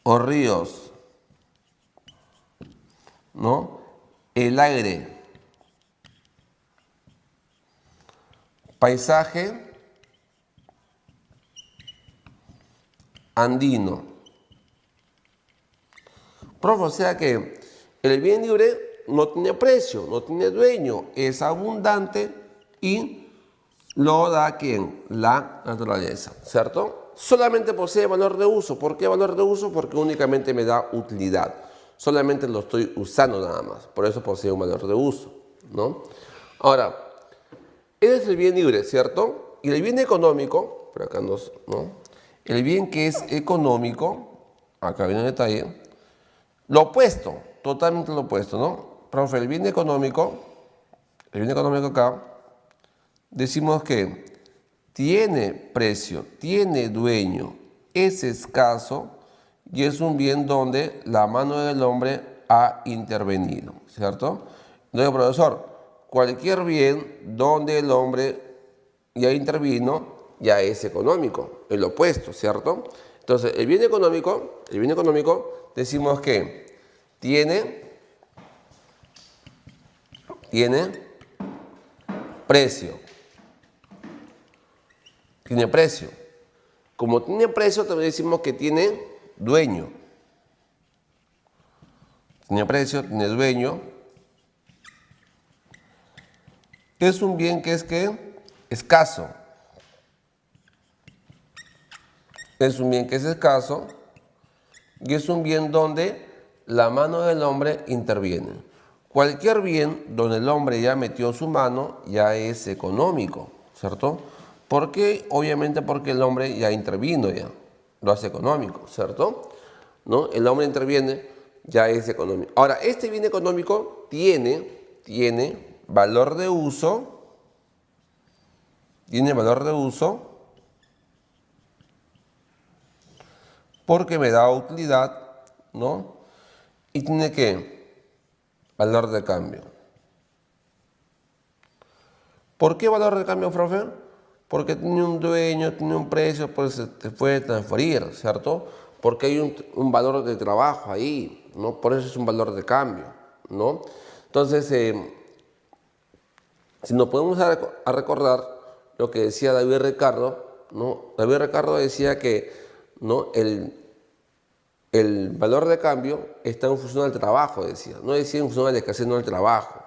o ríos, ¿no? El aire, paisaje andino. Profe, o sea que el bien libre no tiene precio, no tiene dueño, es abundante y lo da ¿quién? La naturaleza, ¿cierto? Solamente posee valor de uso. ¿Por qué valor de uso? Porque únicamente me da utilidad. Solamente lo estoy usando nada más. Por eso posee un valor de uso, ¿no? Ahora, ese es el bien libre, ¿cierto? Y el bien económico, por acá ¿no? El bien que es económico, acá viene el detalle, lo opuesto, totalmente lo opuesto, ¿no? Profe, el bien económico acá, decimos que tiene precio, tiene dueño, es escaso y es un bien donde la mano del hombre ha intervenido, ¿cierto? Entonces, profesor, cualquier bien donde el hombre ya intervino ya es económico, el opuesto, ¿cierto? Entonces, el bien económico decimos que tiene precio. Tiene precio. Como tiene precio, también decimos que tiene dueño. Tiene precio, tiene dueño. Es un bien que es escaso. Es un bien que es escaso y es un bien donde la mano del hombre interviene. Cualquier bien donde el hombre ya metió su mano ya es económico, ¿cierto? ¿Por qué? Obviamente porque el hombre ya intervino, ya lo hace económico, ¿cierto? ¿No? El hombre interviene, ya es económico. Ahora, este bien económico tiene valor de uso, porque me da utilidad, ¿no? Y tiene valor de cambio. ¿Por qué valor de cambio, profe? Porque tiene un dueño, tiene un precio, pues se puede transferir, ¿cierto? Porque hay un valor de trabajo ahí, ¿no? Por eso es un valor de cambio, ¿no? Entonces, si nos podemos a recordar lo que decía David Ricardo, ¿no? David Ricardo decía que, ¿no? El valor de cambio está en función del trabajo, decía. No decía en función de la escasez, no del trabajo,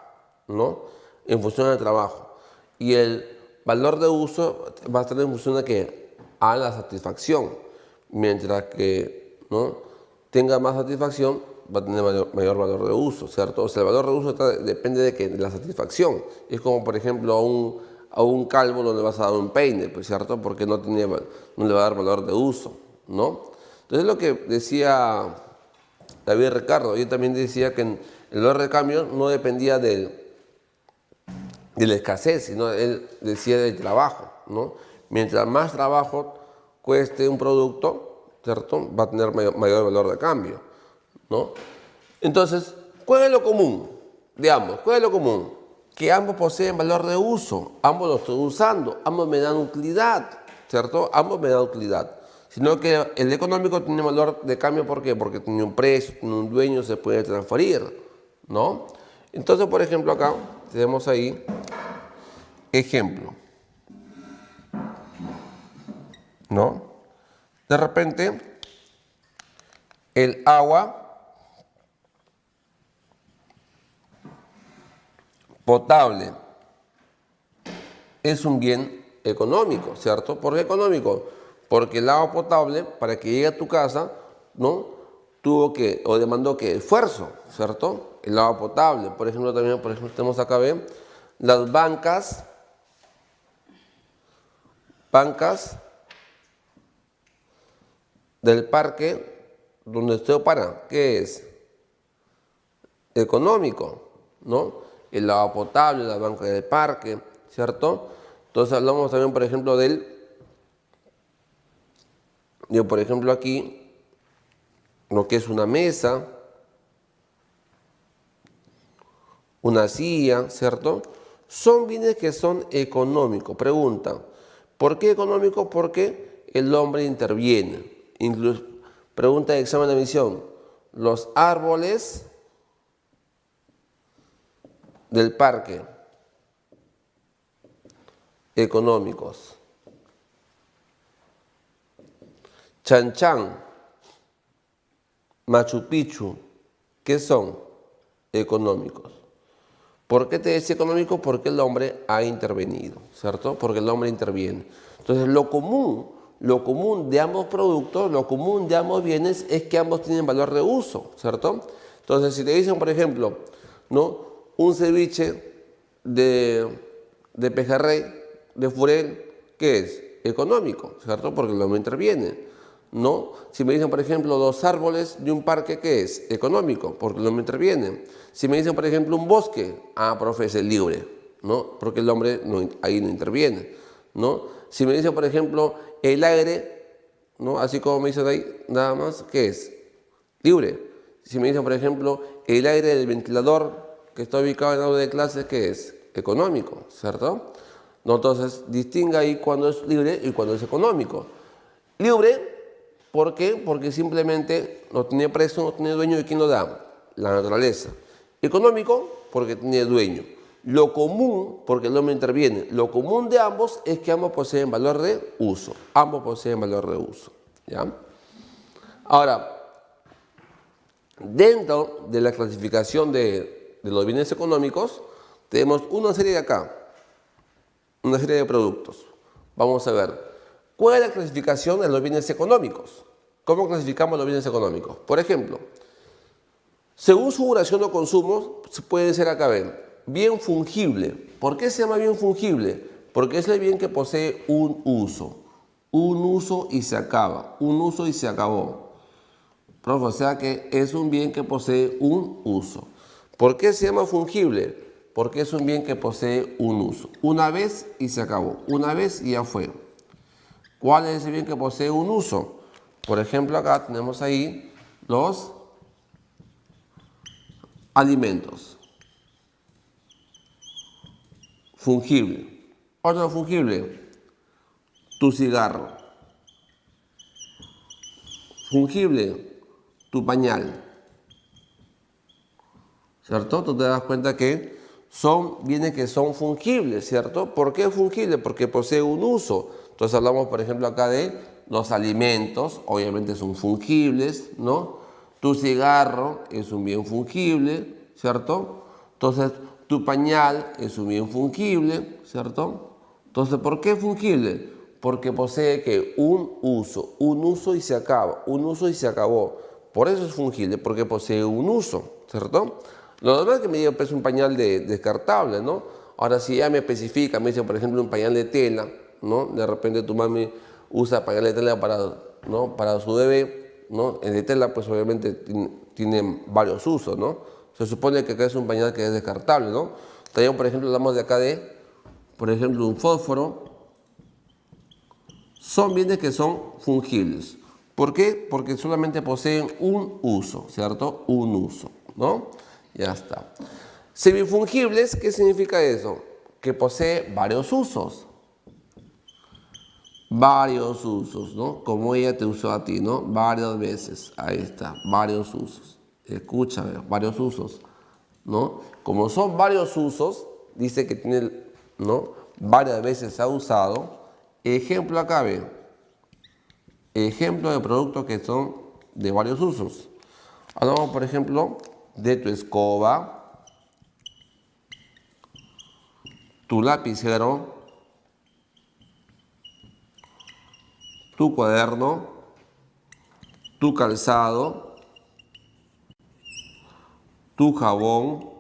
¿no? En función del trabajo. Y el valor de uso va a estar en función de a la satisfacción. Mientras que, ¿no? tenga más satisfacción, va a tener mayor valor de uso, ¿cierto? O sea, el valor de uso depende de la satisfacción. Es como, por ejemplo, a un calvo no le vas a dar un peine, pues, ¿cierto? Porque no le va a dar valor de uso, ¿no? Entonces, lo que decía David Ricardo, yo también decía que el valor de cambio no dependía de la escasez, sino él decía del trabajo, ¿no? Mientras más trabajo cueste un producto, ¿cierto? Va a tener mayor valor de cambio, ¿no? Entonces, ¿cuál es lo común de ambos? ¿Cuál es lo común? Que ambos poseen valor de uso, ambos lo estoy usando, ambos me dan utilidad, ¿cierto? Ambos me dan utilidad. Sino que el económico tiene valor de cambio, ¿por qué? Porque tiene un precio, tiene un dueño, se puede transferir, ¿no? Entonces, por ejemplo, acá tenemos ahí ejemplo, ¿no? De repente, el agua potable es un bien económico, ¿cierto? ¿Por qué económico? Porque el agua potable, para que llegue a tu casa, ¿no? Demandó esfuerzo, ¿cierto? El agua potable. Por ejemplo, tenemos acá, ¿ven? Las bancas del parque donde usted para, ¿qué es? Económico, ¿no? El agua potable, la banca del parque, ¿cierto? Entonces hablamos también, por ejemplo, por ejemplo, aquí, lo que es una mesa, una silla, ¿cierto? Son bienes que son económicos. Pregunta, ¿por qué económico? Porque el hombre interviene. Incluso, pregunta de examen de admisión, los árboles del parque económicos. Chan Chan, Machu Picchu, ¿qué son? Económicos. ¿Por qué te decía económico? Porque el hombre ha intervenido, ¿cierto? Porque el hombre interviene. Entonces, lo común de ambos productos, lo común de ambos bienes es que ambos tienen valor de uso, ¿cierto? Entonces, si te dicen, por ejemplo, ¿no? Un ceviche de pejerrey, de furel, ¿qué es? Económico, ¿cierto? Porque el hombre interviene, ¿no? Si me dicen, por ejemplo, los árboles de un parque, ¿qué es? Económico, porque el hombre interviene. Si me dicen, por ejemplo, un bosque, profe, es libre, ¿no? Porque el hombre ahí no interviene, ¿no? Si me dicen, por ejemplo, el aire, ¿no? Así como me dicen ahí, nada más, ¿qué es? Libre. Si me dicen, por ejemplo, el aire del ventilador que está ubicado en el aula de clases, ¿qué es? Económico, ¿cierto? ¿No? Entonces, distinga ahí cuando es libre y cuando es económico. Libre, ¿por qué? Porque simplemente no tiene precio, no tiene dueño, ¿y quién lo da? la naturaleza. Económico, porque tiene dueño. Lo común, porque el hombre interviene. Lo común de ambos es que ambos poseen valor de uso. Ambos poseen valor de uso. ¿Ya? Ahora, dentro de la clasificación de los bienes económicos, tenemos una serie de acá, una serie de productos. Vamos a ver, ¿cuál es la clasificación de los bienes económicos? ¿Cómo clasificamos los bienes económicos? Por ejemplo, según su duración o consumo, puede ser acá, ven, bien fungible. ¿Por qué se llama bien fungible? Porque es el bien que posee un uso. Un uso y se acaba. Un uso y se acabó. Profe, o sea que es un bien que posee un uso. ¿Por qué se llama fungible? Porque es un bien que posee un uso. Una vez y se acabó. Una vez y ya fue. ¿Cuál es ese bien que posee un uso? Por ejemplo, acá tenemos ahí los alimentos. Fungible. Otro fungible. Tu cigarro. Fungible. Tu pañal. ¿Cierto? Tú te das cuenta que son bienes que son fungibles, ¿cierto? ¿Por qué fungible? Porque posee un uso. Entonces hablamos, por ejemplo, acá de los alimentos, obviamente son fungibles, ¿no? Tu cigarro es un bien fungible, ¿cierto? Entonces, tu pañal es un bien fungible, ¿cierto? Entonces, ¿por qué fungible? Porque posee que un uso y se acaba, un uso y se acabó. Por eso es fungible, porque posee un uso, ¿cierto? Lo normal es que me diga, pues, un pañal descartable, ¿no? Ahora, si ya me especifica, me dice, por ejemplo, un pañal de tela, ¿no? De repente tu mami usa pañal de tela ¿no? Para su bebé, ¿no? El de tela, pues, obviamente tiene varios usos, ¿no? Se supone que acá es un pañal que es descartable, ¿no? También, por ejemplo, hablamos de acá de, por ejemplo, un fósforo. Son bienes que son fungibles. ¿Por qué? Porque solamente poseen un uso, ¿cierto? Un uso, ¿no? Ya está. Semifungibles, ¿qué significa eso? Que posee varios usos. Varios usos, ¿no? Como ella te usó a ti, ¿no? Varias veces. Ahí está, varios usos. Escúchame, varios usos, ¿no? Como son varios usos, dice que tiene, ¿no? Varias veces se ha usado. Ejemplo acá, ve. Ejemplo de productos que son de varios usos. Hablamos, por ejemplo, de tu escoba, tu lapicero, tu cuaderno, tu calzado, tu jabón,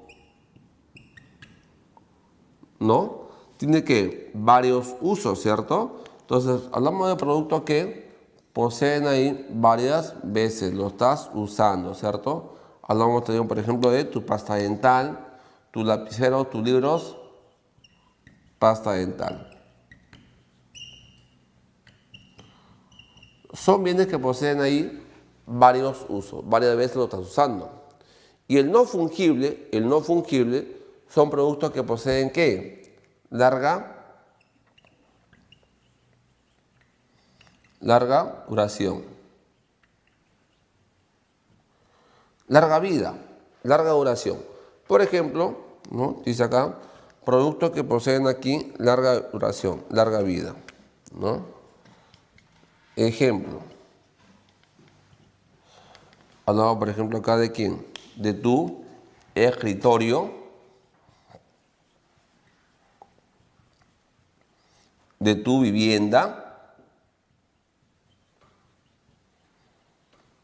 ¿no? Tiene que varios usos, ¿cierto? Entonces, hablamos de productos que poseen ahí varias veces, lo estás usando, ¿cierto? Hablamos también, por ejemplo, de tu pasta dental, tu lapicero, tus libros, pasta dental. Son bienes que poseen ahí varios usos, varias veces lo estás usando. Y el no fungible son productos que poseen ¿qué? Larga duración. Larga vida, larga duración. Por ejemplo, ¿no? Dice acá, productos que poseen aquí larga duración, larga vida, ¿no? Ejemplo. Hablamos, por ejemplo, acá de quién? De tu escritorio, de tu vivienda,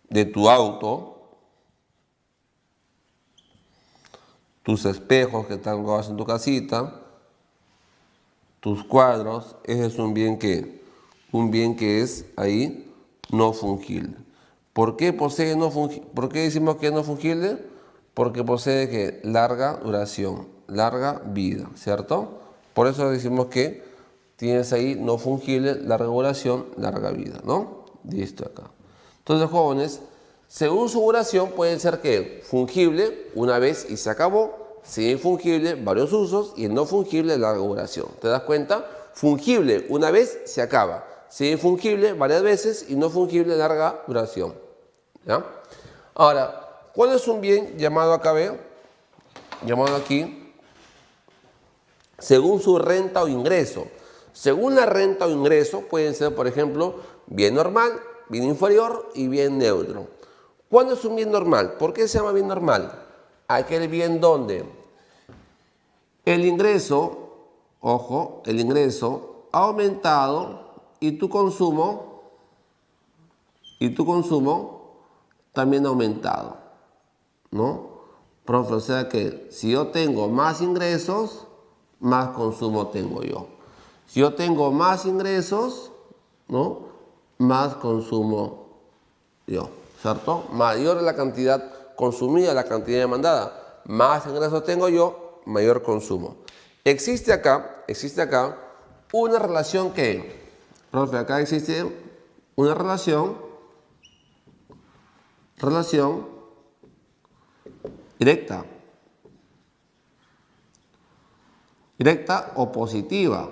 de tu auto, tus espejos que están colgados en tu casita, tus cuadros. Ese es un bien que es ahí no fungible. ¿Por qué posee no fungible? ¿Por qué decimos que es no fungible? Porque posee que larga duración, larga vida, ¿cierto? Por eso decimos que tienes ahí no fungible, larga duración, larga vida, ¿no? Listo acá. Entonces, jóvenes, según su duración puede ser que fungible una vez y se acabó, semifungible, varios usos, y el no fungible, larga duración. ¿Te das cuenta? Fungible una vez se acaba, semifungible varias veces y no fungible, larga duración. ¿Ya? Ahora, ¿Cuál es un bien llamado acá, ve? Llamado aquí, según su renta o ingreso. Según la renta o ingreso, pueden ser, por ejemplo, bien normal, bien inferior y bien neutro. ¿Cuándo es un bien normal? ¿Por qué se llama bien normal? Aquel bien donde el ingreso, ojo, el ingreso ha aumentado y tu consumo también ha aumentado, ¿no? Profe, o sea que si yo tengo más ingresos, más consumo tengo yo. Si yo tengo más ingresos, ¿no? Más consumo yo, ¿cierto? Mayor es la cantidad consumida, la cantidad demandada. Más ingresos tengo yo, mayor consumo. Existe acá una relación que, profe, acá existe una relación directa o positiva,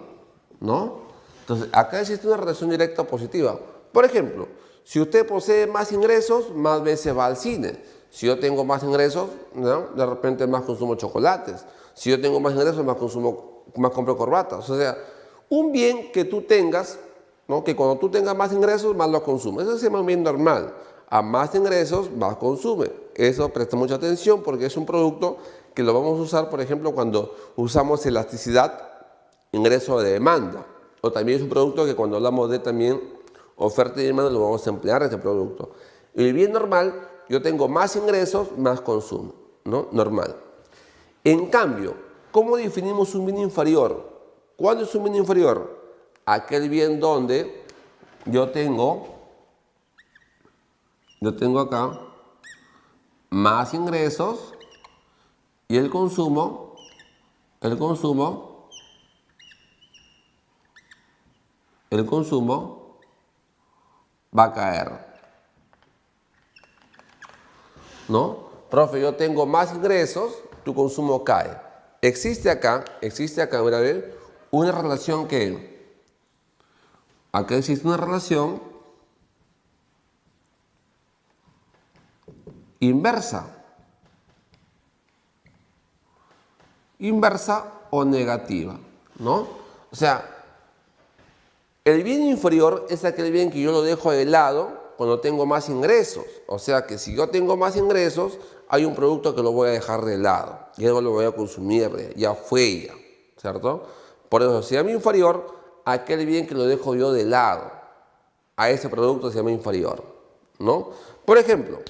¿no? Entonces, acá existe una relación directa o positiva. Por ejemplo, si usted posee más ingresos, más veces va al cine. Si yo tengo más ingresos, ¿no? De repente más consumo chocolates. Si yo tengo más ingresos, más compro corbatas. O sea, un bien que tú tengas, ¿no? Que cuando tú tengas más ingresos, más lo consumes. Eso se llama un bien normal. A más ingresos, más consume. Eso presta mucha atención porque es un producto que lo vamos a usar, por ejemplo, cuando usamos elasticidad, ingreso de demanda. O también es un producto que cuando hablamos de también oferta y demanda, lo vamos a emplear este producto. El bien normal, yo tengo más ingresos, más consumo, ¿no? Normal. En cambio, ¿cómo definimos un bien inferior? ¿Cuándo es un bien inferior? Aquel bien donde yo tengo acá más ingresos y el consumo va a caer, ¿no? Profe, yo tengo más ingresos, tu consumo cae. Existe acá, mira, a ver, una relación que, acá existe una relación inversa o negativa, ¿no? O sea, el bien inferior es aquel bien que yo lo dejo de lado cuando tengo más ingresos. O sea que si yo tengo más ingresos, hay un producto que lo voy a dejar de lado. Y luego lo voy a consumir, ya fue ya, ¿cierto? Por eso se llama inferior aquel bien que lo dejo yo de lado. A ese producto se llama inferior, ¿no? Por ejemplo,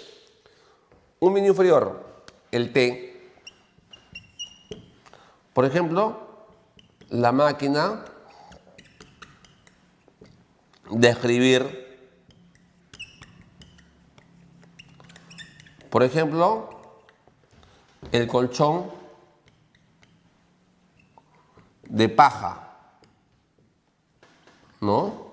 un bien inferior, el té. Por ejemplo, la máquina de escribir. Por ejemplo, el colchón de paja, ¿no?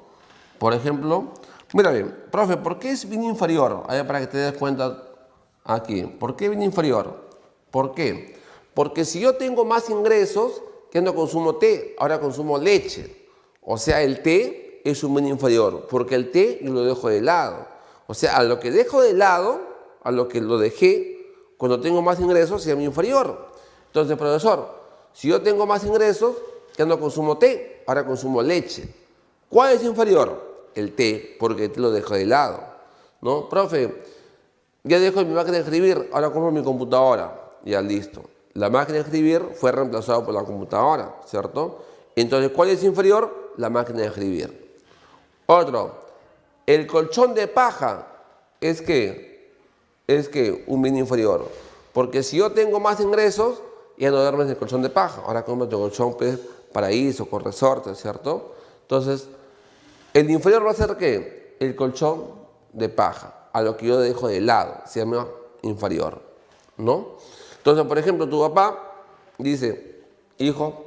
Por ejemplo, mira bien, profe, ¿por qué es bien inferior? A ver, para que te des cuenta aquí. ¿Por qué bien inferior? ¿Por qué? Porque si yo tengo más ingresos, que no consumo té, ahora consumo leche. O sea, el té es un bien inferior, porque el té yo lo dejo de lado. O sea, a lo que dejo de lado, a lo que lo dejé, cuando tengo más ingresos, se llama inferior. Entonces, profesor, si yo tengo más ingresos, ya no consumo té, ahora consumo leche. ¿Cuál es inferior? El té, porque el té lo dejo de lado, ¿no? Profe, ya dejo mi máquina de escribir, ahora compro mi computadora. Ya listo. La máquina de escribir fue reemplazada por la computadora, ¿cierto? Entonces, ¿cuál es inferior? La máquina de escribir. Otro, el colchón de paja es que un bien inferior. Porque si yo tengo más ingresos, ya no duermes en el colchón de paja. Ahora compro tu colchón paraíso, con resorte, ¿cierto? Entonces, el inferior va a ser ¿qué? El colchón de paja, a lo que yo dejo de lado, se llama inferior, ¿no? Entonces, por ejemplo, tu papá dice, hijo,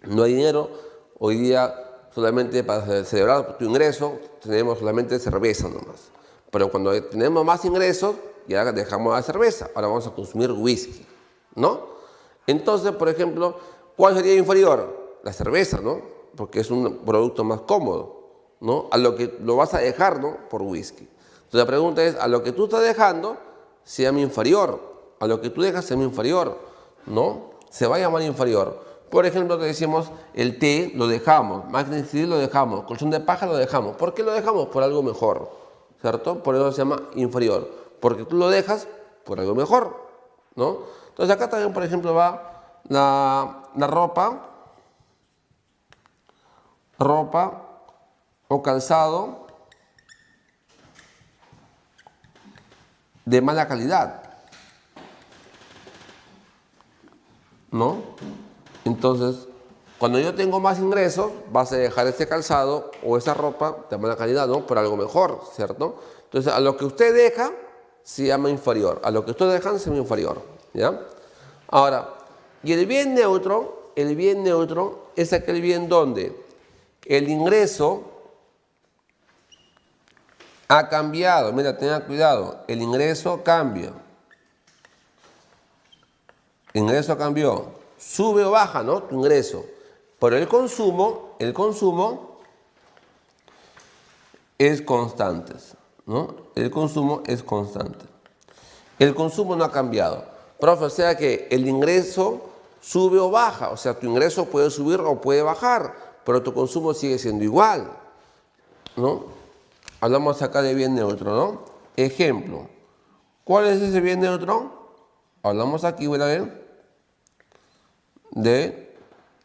no hay dinero, hoy día solamente para celebrar tu ingreso tenemos solamente cerveza nomás. Pero cuando tenemos más ingresos, ya dejamos la cerveza, ahora vamos a consumir whisky, ¿no? Entonces, por ejemplo, ¿cuál sería inferior? La cerveza, ¿no? Porque es un producto más cómodo, ¿no? A lo que lo vas a dejar, ¿no? Por whisky. Entonces la pregunta es, a lo que tú estás dejando, se llama inferior. A lo que tú dejas se llama inferior, ¿no? Se va a llamar inferior. Por ejemplo, te decimos el té lo dejamos, máquina de escribir lo dejamos, colchón de paja lo dejamos. ¿Por qué lo dejamos? Por algo mejor, ¿cierto? Por eso se llama inferior. Porque tú lo dejas por algo mejor, ¿no? Entonces acá también, por ejemplo, va la ropa o calzado de mala calidad, ¿no? Entonces, cuando yo tengo más ingresos, vas a dejar ese calzado o esa ropa de mala calidad, ¿no? Por algo mejor, ¿cierto? Entonces, a lo que usted deja se llama inferior. A lo que ustedes dejan se llama inferior, ¿ya? Ahora, y el bien neutro es aquel bien donde el ingreso ha cambiado. Mira, tengan cuidado. El ingreso cambia. El ingreso cambió. Sube o baja, ¿no? Tu ingreso. Pero el consumo es constante, ¿no? El consumo es constante. El consumo no ha cambiado. Profe, o sea que el ingreso sube o baja. O sea, tu ingreso puede subir o puede bajar, pero tu consumo sigue siendo igual, ¿no? Hablamos acá de bien neutro, ¿no? Ejemplo. ¿Cuál es ese bien neutro? Hablamos aquí, voy a ver, de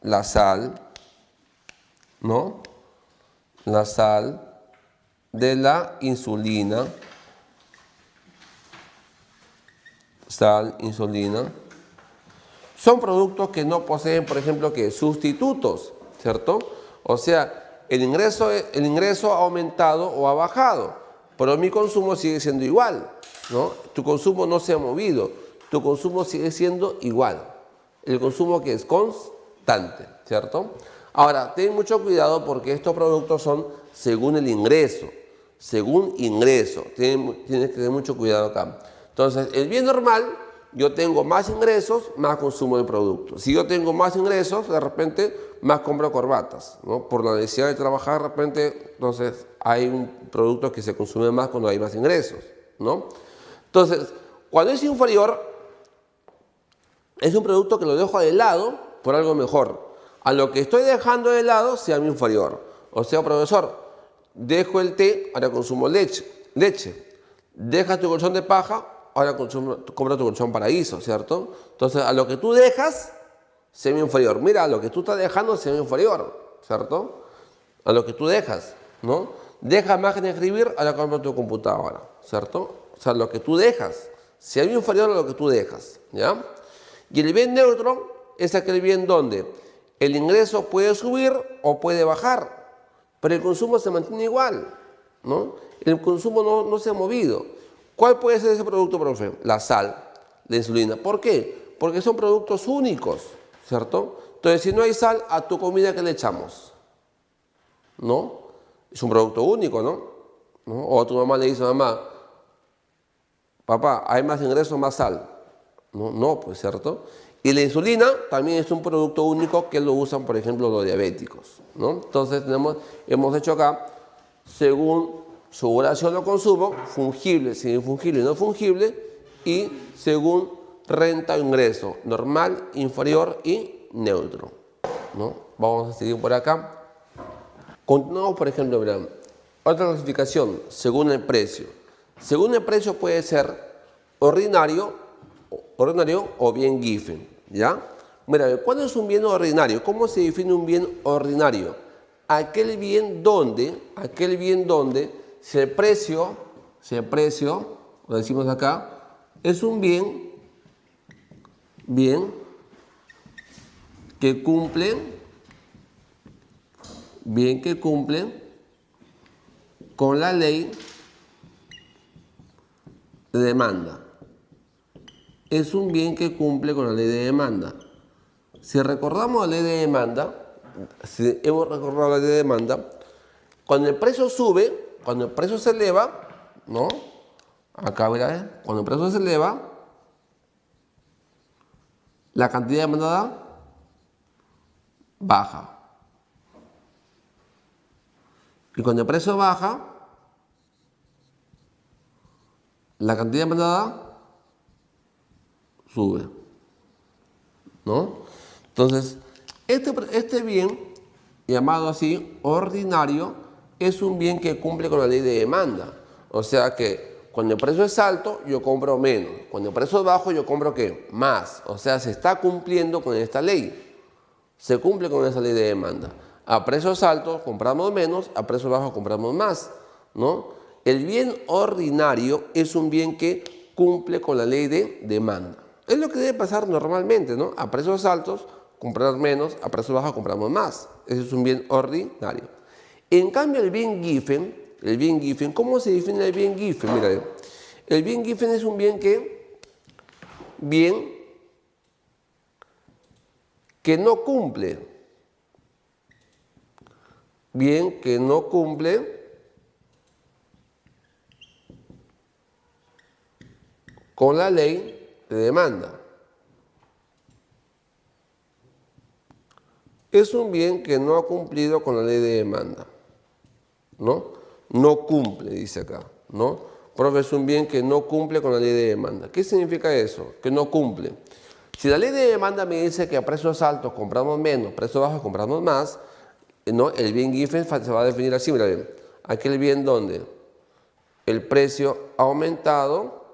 la sal, ¿no? La sal, de la insulina, sal, insulina. Son productos que no poseen, por ejemplo, que sustitutos, ¿cierto? O sea, el ingreso ha aumentado o ha bajado, pero mi consumo sigue siendo igual, ¿no? Tu consumo no se ha movido, tu consumo sigue siendo igual. El consumo que es constante, ¿cierto? Ahora, ten mucho cuidado porque estos productos son según el ingreso. Según ingreso. Tienes que tener mucho cuidado acá. Entonces, el bien normal, yo tengo más ingresos, más consumo de productos. Si yo tengo más ingresos, de repente más compro corbatas, ¿no? Por la necesidad de trabajar, de repente, entonces hay un producto que se consume más cuando hay más ingresos, ¿no? Entonces, cuando es inferior, es un producto que lo dejo de lado por algo mejor. A lo que estoy dejando de lado se llama inferior. O sea, profesor, dejo el té, ahora consumo leche. Dejas tu colchón de paja, ahora compra tu colchón paraíso, ¿cierto? Entonces, a lo que tú dejas se llama inferior. Mira, a lo que tú estás dejando se llama inferior, ¿cierto? A lo que tú dejas, ¿no? Dejas máquina de escribir, ahora compra tu computadora, ¿cierto? O sea, lo que tú dejas se llama inferior a lo que tú dejas, ¿ya? Y el bien neutro es aquel bien donde el ingreso puede subir o puede bajar, pero el consumo se mantiene igual, ¿no? El consumo no se ha movido. ¿Cuál puede ser ese producto, profe? La sal, la insulina. ¿Por qué? Porque son productos únicos, ¿cierto? Entonces, si no hay sal, ¿a tu comida qué le echamos? ¿No? Es un producto único, ¿no? O a tu mamá le dice, mamá, papá, hay más ingresos, más sal. No, pues, ¿cierto? Y la insulina también es un producto único que lo usan, por ejemplo, los diabéticos, ¿no? Entonces hemos hecho acá, según su duración o consumo, fungible, semifungible y no fungible, y según renta o ingreso, normal, inferior y neutro, ¿no? Vamos a seguir por acá. Continuamos, por ejemplo, verán, otra clasificación, según el precio. Según el precio puede ser ordinario o bien Giffen, ¿ya? Mira, ¿cuál es un bien ordinario? ¿Cómo se define un bien ordinario? Aquel bien donde si el precio, lo decimos acá, es un bien que cumple con la ley de demanda. Es un bien que cumple con la ley de demanda. Si recordamos la ley de demanda, si hemos recordado la ley de demanda, cuando el precio sube, cuando el precio se eleva, ¿no? Acá verá, cuando el precio se eleva, la cantidad demandada baja. Y cuando el precio baja, la cantidad demandada sube, ¿no? Entonces, este bien, llamado así, ordinario, es un bien que cumple con la ley de demanda. O sea que cuando el precio es alto, yo compro menos. Cuando el precio es bajo, yo compro ¿qué? Más. O sea, se está cumpliendo con esta ley. Se cumple con esa ley de demanda. A precios altos compramos menos, a precios bajos compramos más, ¿no? El bien ordinario es un bien que cumple con la ley de demanda. Es lo que debe pasar normalmente, ¿no? A precios altos comprar menos, a precios bajos compramos más. Ese es un bien ordinario. En cambio, el bien Giffen, ¿cómo se define el bien Giffen? Mira, el bien Giffen es un bien que no cumple. Bien que no cumple con la ley de demanda. Es un bien que no ha cumplido con la ley de demanda, ¿no? No cumple, dice acá, ¿no? Profe, es un bien que no cumple con la ley de demanda. ¿Qué significa eso? Que no cumple. Si la ley de demanda me dice que a precios altos compramos menos, precios bajos compramos más, ¿no? El bien Giffen se va a definir así, mira bien. Aquel bien donde el precio ha aumentado,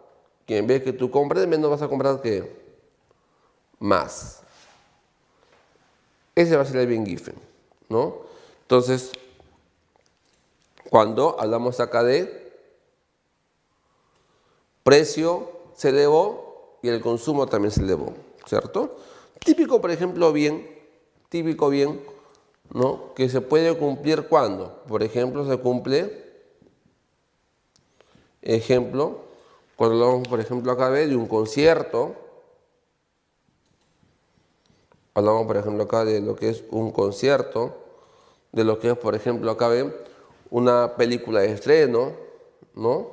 que en vez que tú compres menos vas a comprar ¿qué? Más. Ese va a ser el bien Giffen, ¿no? Entonces, cuando hablamos acá de precio se elevó y el consumo también se elevó, ¿cierto? Típico, por ejemplo, típico bien, ¿no? Que se puede cumplir cuando, por ejemplo, se cumple, cuando hablamos, por ejemplo, acá de un concierto, hablamos, por ejemplo, acá de lo que es un concierto, de lo que es, por ejemplo, acá una película de estreno, ¿no?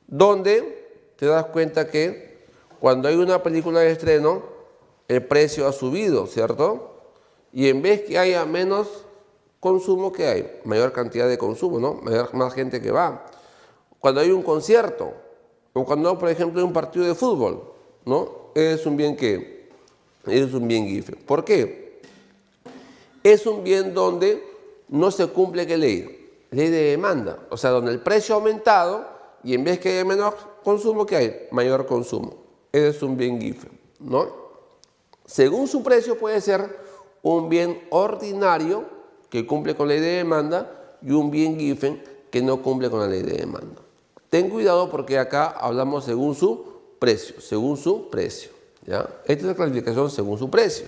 Donde te das cuenta que cuando hay una película de estreno, el precio ha subido, ¿cierto? Y en vez que haya menos consumo, ¿qué hay? Mayor cantidad de consumo, ¿no? Más gente que va. Cuando hay un concierto, o cuando, por ejemplo, hay un partido de fútbol, ¿no? Es un bien que es un bien Giffen. ¿Por qué? Es un bien donde no se cumple ¿qué ley? Ley de demanda. O sea, donde el precio ha aumentado y en vez que haya menos consumo, ¿qué hay? Mayor consumo. Ese es un bien Giffen, ¿no? Según su precio puede ser un bien ordinario que cumple con la ley de demanda y un bien Giffen que no cumple con la ley de demanda. Ten cuidado porque acá hablamos según su precio, ¿ya? Esta es la clasificación según su precio.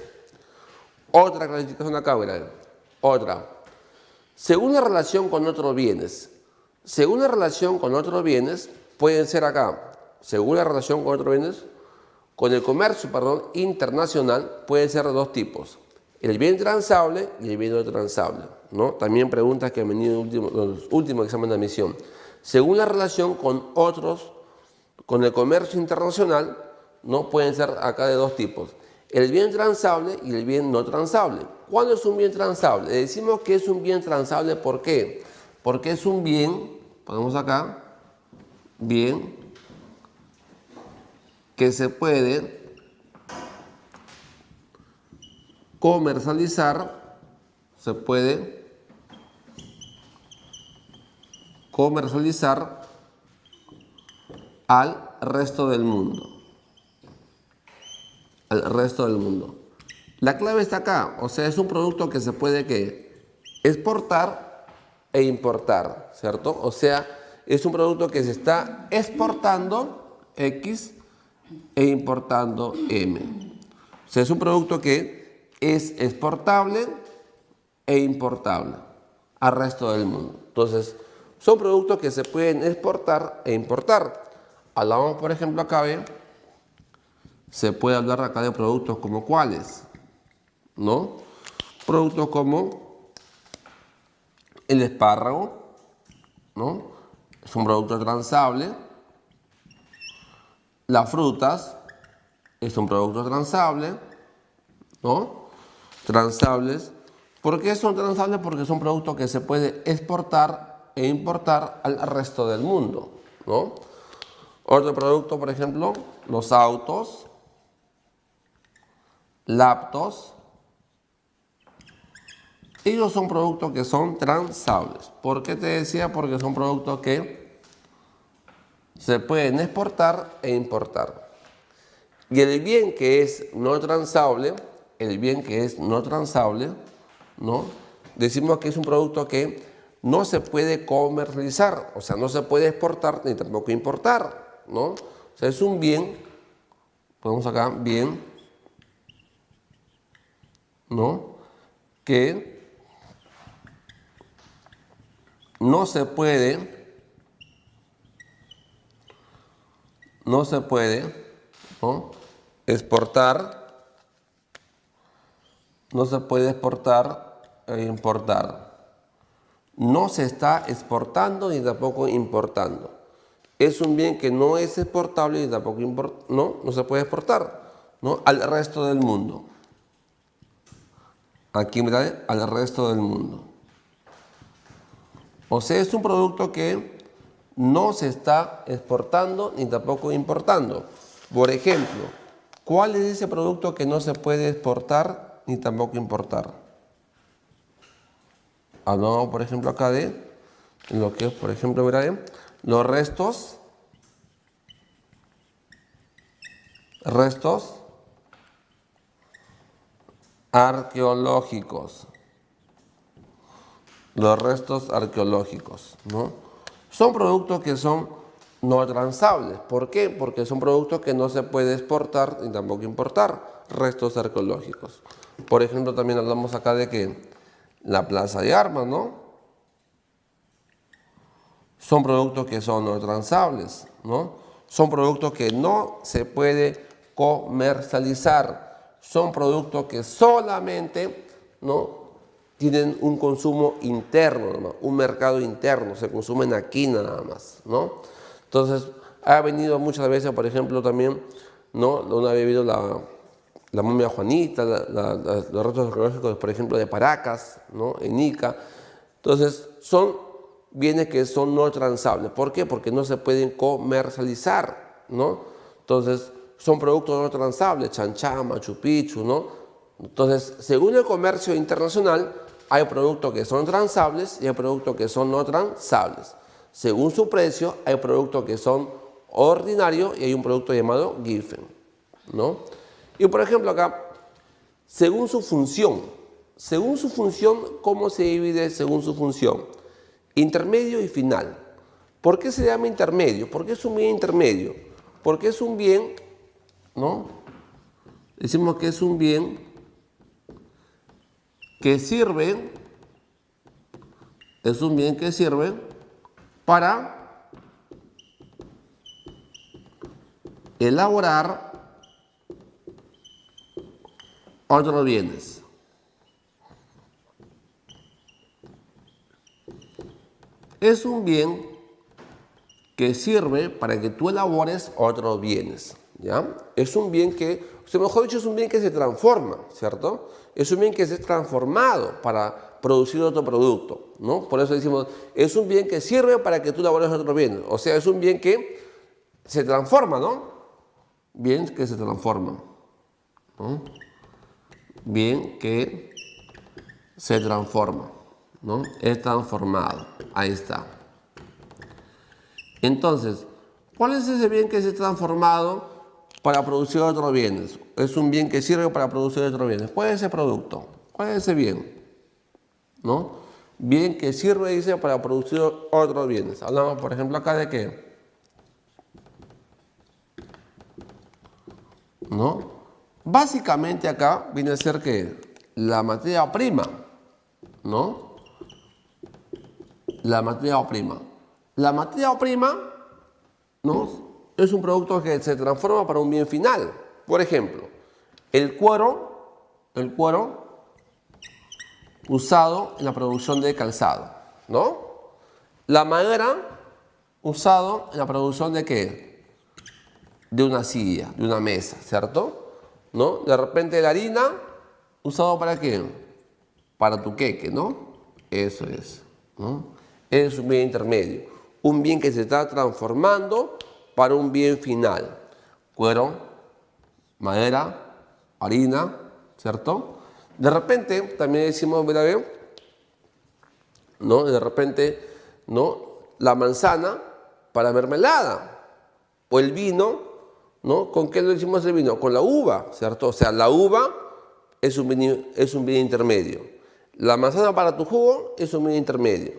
Otra clasificación acá, ¿verdad? Otra. Según la relación con otros bienes. Según la relación con otros bienes, pueden ser acá, según la relación con otros bienes, con el comercio, internacional, pueden ser de dos tipos. El bien transable y el bien no transable, ¿no? También preguntas que han venido en los últimos exámenes de admisión. Según la relación con otros, con el comercio internacional, ¿no? Pueden ser acá de dos tipos. El bien transable y el bien no transable. ¿Cuándo es un bien transable? Le decimos que es un bien transable, ¿por qué? Porque es un bien, ponemos acá, bien que se puede comercializar, al resto del mundo. Al resto del mundo. La clave está acá, o sea, es un producto que se puede ¿qué? Exportar e importar, ¿cierto? O sea, es un producto que se está exportando X e importando M. O sea, es un producto que es exportable e importable al resto del mundo. Entonces, son productos que se pueden exportar e importar. Hablamos, por ejemplo, acá, se puede hablar acá de productos como ¿cuáles? ¿No? Productos como el espárrago, ¿no? Es un producto transable. Las frutas es un producto transable, ¿no? Transables. ¿Por qué son transables? Porque son productos que se puede exportar e importar al resto del mundo, ¿no? Otro producto, por ejemplo, los autos, laptops. Ellos son productos que son transables. ¿Por qué te decía? Porque son productos que se pueden exportar e importar. Y el bien que es no transable, ¿no? Decimos que es un producto que no se puede comercializar, o sea, no se puede exportar ni tampoco importar, ¿no? O sea, es un bien, ponemos acá, bien, ¿no? Que no se puede, ¿no? Exportar, no se puede exportar e importar. No se está exportando ni tampoco importando. Es un bien que no es exportable ni tampoco no se puede exportar, ¿no? Al resto del mundo. Aquí mirad, al resto del mundo. O sea, es un producto que no se está exportando ni tampoco importando. Por ejemplo, ¿cuál es ese producto que no se puede exportar ni tampoco importar? Hablamos, por ejemplo, acá de lo que es, por ejemplo, mirad, los restos arqueológicos. Los restos arqueológicos, ¿no? Son productos que son no transables. ¿Por qué? Porque son productos que no se puede exportar ni tampoco importar. Restos arqueológicos. Por ejemplo, también hablamos acá de que la plaza de armas, ¿no? Son productos que son no transables, ¿no? Son productos que no se puede comercializar. Son productos que solamente, ¿no?, tienen un consumo interno, nada más, un mercado interno, se consumen aquí nada más, ¿no? Entonces, ha venido muchas veces, por ejemplo, también, ¿no? Una vez venido la momia Juanita, los restos arqueológicos, por ejemplo, de Paracas, ¿no? En Ica. Entonces, son bienes que son no transables. ¿Por qué? Porque no se pueden comercializar, ¿no? Entonces, son productos no transables, Chanchá, Machu Picchu, ¿no? Entonces, según el comercio internacional, hay productos que son transables y hay productos que son no transables. Según su precio, hay productos que son ordinarios y hay un producto llamado Giffen, ¿no? Y por ejemplo acá, según su función, ¿cómo se divide según su función? Intermedio y final. ¿Por qué se llama intermedio? Porque es un bien intermedio. Porque es un bien, ¿no? Decimos que es un bien que sirve, para elaborar otros bienes. Es un bien que sirve para que tú elabores otros bienes, ¿ya? Es un bien que, o sea, mejor dicho, es un bien que se transforma, ¿cierto? Es un bien que se ha transformado para producir otro producto, ¿no? Por eso decimos, es un bien que sirve para que tú elabores otros bienes. O sea, es un bien que se transforma, ¿no? Bien que se transforma, ¿no? Bien que se transforma, ¿no? Es transformado. Ahí está. Entonces, ¿cuál es ese bien que se ha transformado para producir otros bienes? Es un bien que sirve para producir otros bienes. ¿Cuál es ese producto? ¿Cuál es ese bien? ¿No? Bien que sirve, dice, para producir otros bienes. Hablamos, por ejemplo, acá de qué, ¿no? Básicamente acá viene a ser que la materia prima, ¿no? La materia prima. La materia prima, ¿no?, es un producto que se transforma para un bien final. Por ejemplo, el cuero usado en la producción de calzado, ¿no? La madera usado en la producción de ¿qué? De una silla, de una mesa, ¿cierto? ¿No? De repente la harina usado ¿para qué? Para tu queque, ¿no? Eso es, ¿no? Es un bien intermedio, un bien que se está transformando para un bien final. Cuero, madera, harina, ¿cierto? De repente, también decimos, mira, ve, ¿no? De repente, ¿no? La manzana para mermelada. O el vino, ¿no? ¿Con qué lo decimos el vino? Con la uva, ¿cierto? O sea, la uva es un bien intermedio. La manzana para tu jugo es un bien intermedio.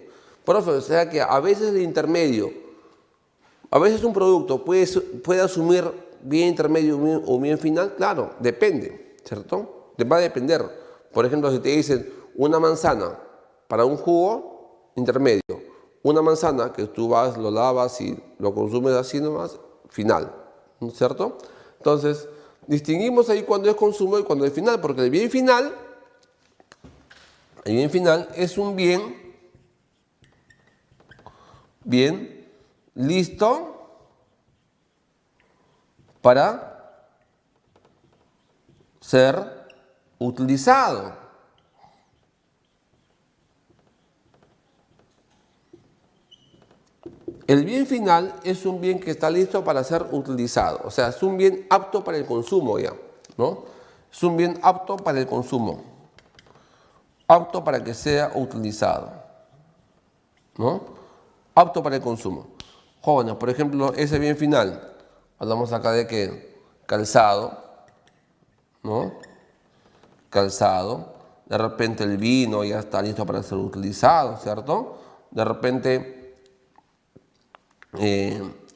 Profe, o sea que a veces el intermedio, a veces un producto puede asumir bien intermedio o bien final, claro, depende, ¿cierto? Va a depender. Por ejemplo, si te dicen una manzana para un jugo intermedio, una manzana que tú vas, lo lavas y lo consumes así nomás, final, ¿cierto? Entonces, distinguimos ahí cuando es consumo y cuando es final, porque el bien final es un bien listo para ser utilizado. El bien final es un bien que está listo para ser utilizado, o sea, es un bien apto para el consumo ya, ¿no? Es un bien apto para el consumo, apto para que sea utilizado, ¿no? Apto para el consumo. Jóvenes, por ejemplo, ese bien final, hablamos acá de que calzado, ¿no? Calzado, de repente el vino ya está listo para ser utilizado, ¿cierto? De repente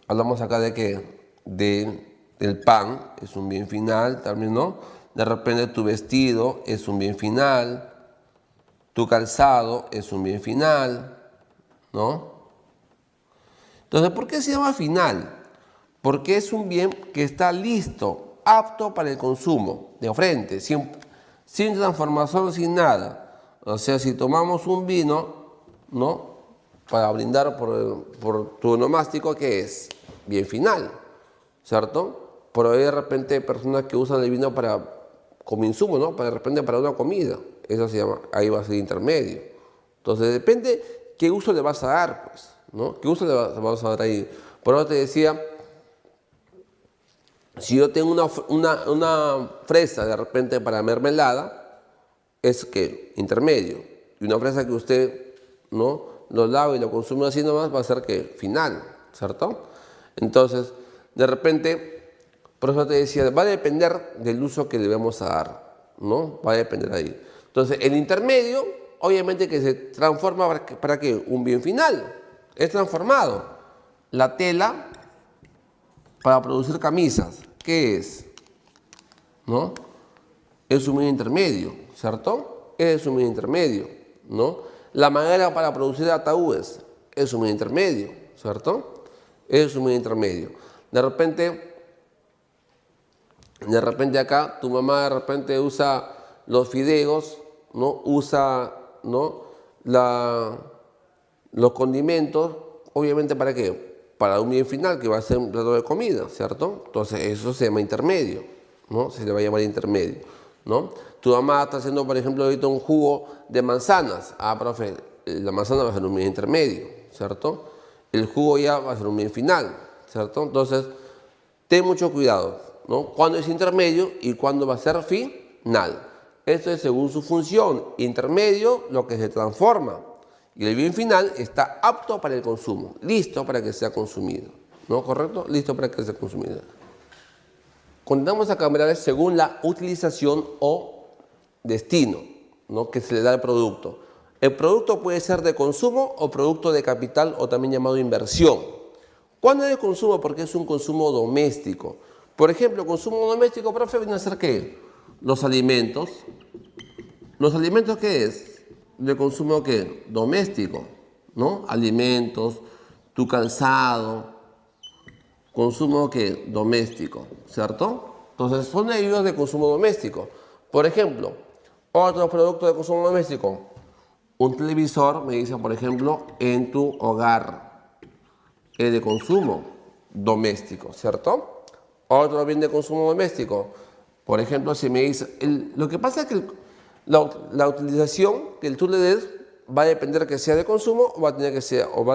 hablamos acá de que del pan es un bien final también, ¿no? De repente tu vestido es un bien final, tu calzado es un bien final, ¿no? Entonces, ¿por qué se llama final? Porque es un bien que está listo, apto para el consumo, de frente, sin transformación, sin nada. O sea, si tomamos un vino, ¿no? Para brindar por tu onomástico, ¿qué es? Bien final, ¿cierto? Pero hay de repente personas que usan el vino como insumo, ¿no? Para de repente para una comida. Eso se llama, ahí va a ser intermedio. Entonces depende qué uso le vas a dar, pues, ¿no? ¿Qué uso le vas a dar ahí? Por eso te decía, si yo tengo una fresa de repente para mermelada, es que intermedio. Y una fresa que usted, ¿no? Lo lava y lo consume así nomás, va a ser que final, ¿cierto? Entonces, de repente, por eso te decía, va a depender del uso que le vamos a dar, ¿no? Va a depender ahí. Entonces, el intermedio, obviamente que se transforma ¿para qué? Un bien final. Es transformado. La tela para producir camisas, ¿qué es? ¿No? Es un bien intermedio, ¿cierto? Es un bien intermedio, ¿no? La madera para producir ataúdes es un bien intermedio, ¿cierto? Es un bien intermedio. De repente acá tu mamá de repente usa los fideos, ¿no? Usa, ¿no? Los condimentos, obviamente ¿para qué? Para un bien final que va a ser un plato de comida, ¿cierto? Entonces eso se llama intermedio, ¿no? Se le va a llamar intermedio, ¿no? Tu mamá está haciendo, por ejemplo, ahorita un jugo de manzanas. Ah, profe, la manzana va a ser un bien intermedio, ¿cierto? El jugo ya va a ser un bien final, ¿cierto? Entonces, ten mucho cuidado, ¿no? Cuándo es intermedio y cuándo va a ser final. Esto es según su función. Intermedio, lo que se transforma. Y el bien final está apto para el consumo, listo para que sea consumido, ¿no? ¿Correcto? Listo para que sea consumido. Contamos a cambiar según la utilización o destino, ¿no? Que se le da al producto. El producto puede ser de consumo o producto de capital o también llamado inversión. ¿Cuándo es de consumo? Porque es un consumo doméstico. Por ejemplo, consumo doméstico, profe, viene a ser ¿qué? Los alimentos. ¿Los alimentos qué es? De consumo ¿qué? Doméstico, ¿no? Alimentos, tu calzado, consumo ¿qué? Doméstico, ¿cierto? Entonces son ellos de consumo doméstico. Por ejemplo, otros productos de consumo doméstico. Un televisor, me dicen, por ejemplo, en tu hogar. Es de consumo doméstico, ¿cierto? Otro bien de consumo doméstico. Por ejemplo, si me dice, lo que pasa es que la utilización que tú le des va a depender que sea de consumo o va a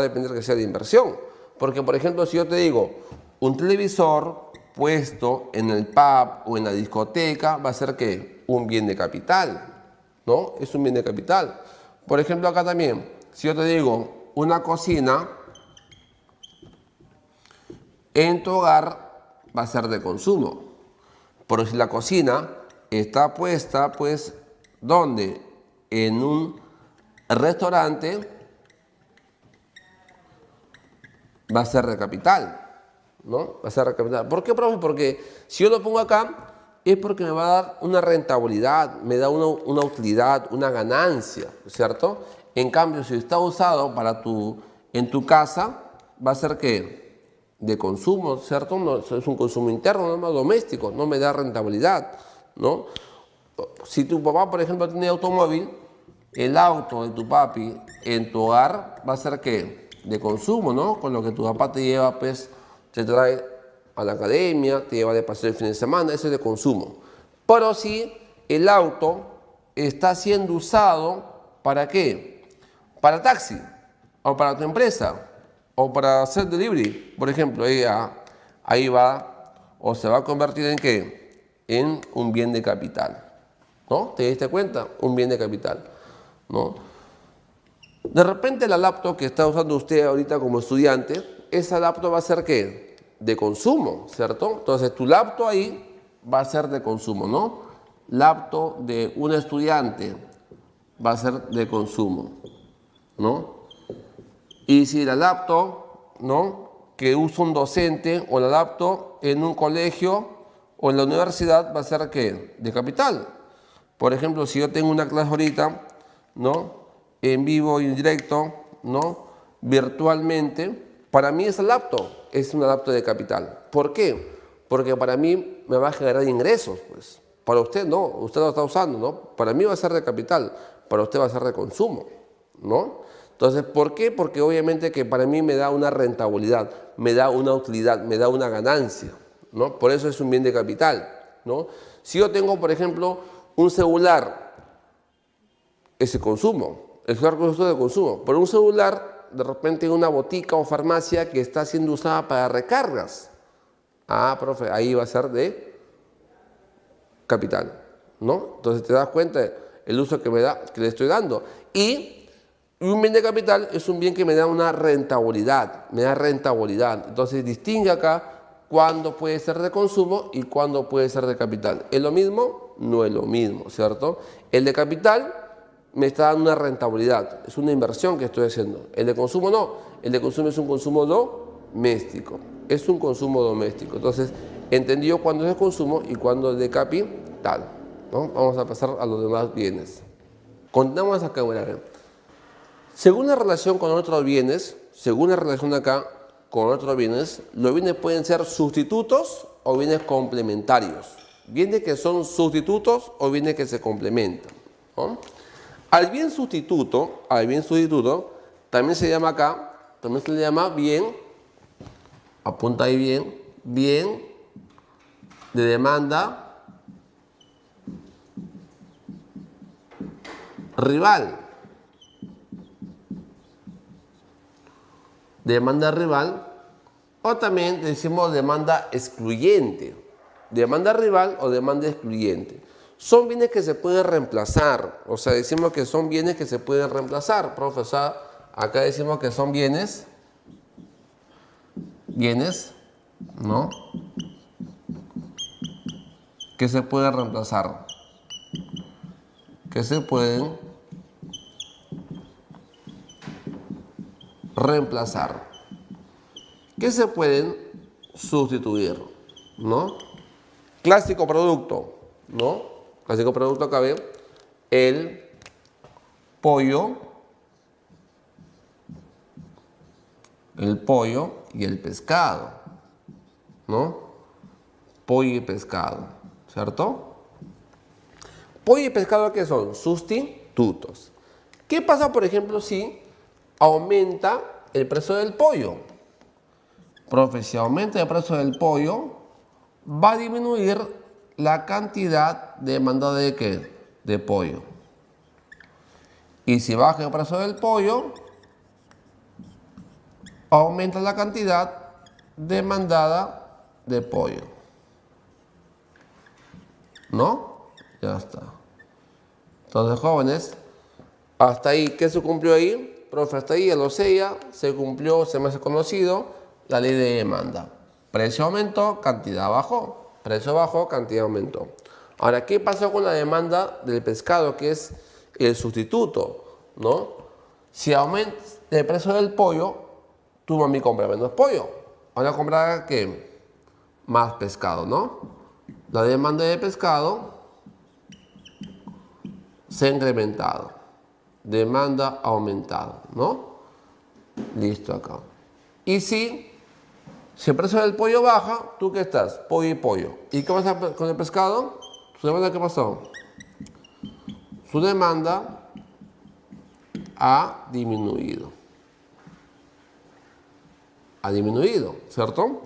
depender que sea de inversión. Porque, por ejemplo, si yo te digo, un televisor puesto en el pub o en la discoteca va a ser ¿qué? Un bien de capital, ¿no? Es un bien de capital. Por ejemplo, acá también, si yo te digo una cocina en tu hogar va a ser de consumo. Pero si la cocina está puesta, pues, ¿dónde? En un restaurante, va a ser de capital, ¿no? Va a ser de capital. ¿Por qué, profe? Porque si yo lo pongo acá, es porque me va a dar una rentabilidad, me da una utilidad, una ganancia, ¿cierto? En cambio, si está usado en tu casa, va a ser que de consumo, ¿cierto? No, es un consumo interno, no más doméstico, no me da rentabilidad, ¿no? Si tu papá, por ejemplo, tiene automóvil, el auto de tu papi en tu hogar va a ser que de consumo, ¿no? Con lo que tu papá te lleva, pues, te trae a la academia, te lleva de paseo el fin de semana, eso es de consumo. Pero si el auto está siendo usado, ¿para qué? Para taxi, o para tu empresa, o para hacer delivery, por ejemplo, ahí va, o se va a convertir en ¿qué? En un bien de capital, ¿no? ¿Te diste cuenta? Un bien de capital, ¿no? De repente la laptop que está usando usted ahorita como estudiante, esa laptop va a ser ¿qué? De consumo, ¿cierto? Entonces tu laptop ahí va a ser de consumo, ¿no? Laptop de un estudiante va a ser de consumo, ¿no? Y si la laptop, ¿no? Que usa un docente o la laptop en un colegio o en la universidad va a ser ¿qué? De capital. Por ejemplo, si yo tengo una clase ahorita, ¿no? En vivo y en directo, ¿no? Virtualmente, para mí esa laptop es una laptop de capital. ¿Por qué? Porque para mí me va a generar ingresos, pues. Para usted no, usted lo está usando, ¿no? Para mí va a ser de capital, para usted va a ser de consumo, ¿no? Entonces, ¿por qué? Porque obviamente que para mí me da una rentabilidad, me da una utilidad, me da una ganancia, ¿no? Por eso es un bien de capital, ¿no? Si yo tengo, por ejemplo, un celular, ese consumo, el celular es de consumo, pero un celular de repente en una botica o farmacia que está siendo usada para recargas. Ah, profe, ahí va a ser de capital, ¿no? Entonces te das cuenta el uso que le estoy dando. Y un bien de capital es un bien que me da una rentabilidad, me da rentabilidad. Entonces distingue acá cuándo puede ser de consumo y cuándo puede ser de capital. ¿Es lo mismo? No es lo mismo, ¿cierto? El de capital me está dando una rentabilidad, es una inversión que estoy haciendo. El de consumo no, el de consumo es un consumo doméstico, es un consumo doméstico. Entonces, entendió cuándo es de consumo y cuándo es de capital, ¿no? Vamos a pasar a los demás bienes. Continuamos acá, bueno, según la relación con otros bienes, según la relación acá con otros bienes, los bienes pueden ser sustitutos o bienes complementarios. Bienes que son sustitutos o bienes que se complementan, ¿no? Al bien sustituto también se llama acá, también se le llama bien, apunta ahí bien de demanda rival. Demanda rival, o también decimos demanda excluyente. Demanda rival o demanda excluyente. Son bienes que se pueden reemplazar, o sea, decimos que son bienes que se pueden reemplazar, profe. O sea, acá decimos que son bienes, ¿no? Que se pueden reemplazar, que se pueden reemplazar, que se pueden sustituir, ¿no? Clásico producto, ¿no? Clásico producto acá ve el pollo y el pescado, ¿no? Pollo y pescado, ¿cierto? Pollo y pescado, ¿qué son? Sustitutos. ¿Qué pasa, por ejemplo, si aumenta el precio del pollo? Profe, si aumenta el precio del pollo, va a disminuir la cantidad de demanda de ¿qué? De pollo. Y si baja el precio del pollo, aumenta la cantidad demandada de pollo. ¿No? Ya está. Entonces, jóvenes, hasta ahí, ¿qué se cumplió ahí? Profe, hasta ahí ya lo sé ya, se cumplió, se me hace conocido la ley de demanda. Precio aumentó, cantidad bajó. Precio bajó, cantidad aumentó. Ahora, ¿qué pasó con la demanda del pescado, que es el sustituto? ¿No? Si aumenta el precio del pollo, tú, mami, compras menos pollo. Ahora comprar, ¿qué? Más pescado, ¿no? La demanda de pescado se ha incrementado. Demanda ha aumentado, ¿no? Listo acá. Y si el precio del pollo baja, ¿tú qué estás? Pollo y pollo. ¿Y qué pasa con el pescado? ¿Su demanda qué pasó? Su demanda ha disminuido. Ha disminuido, ¿cierto?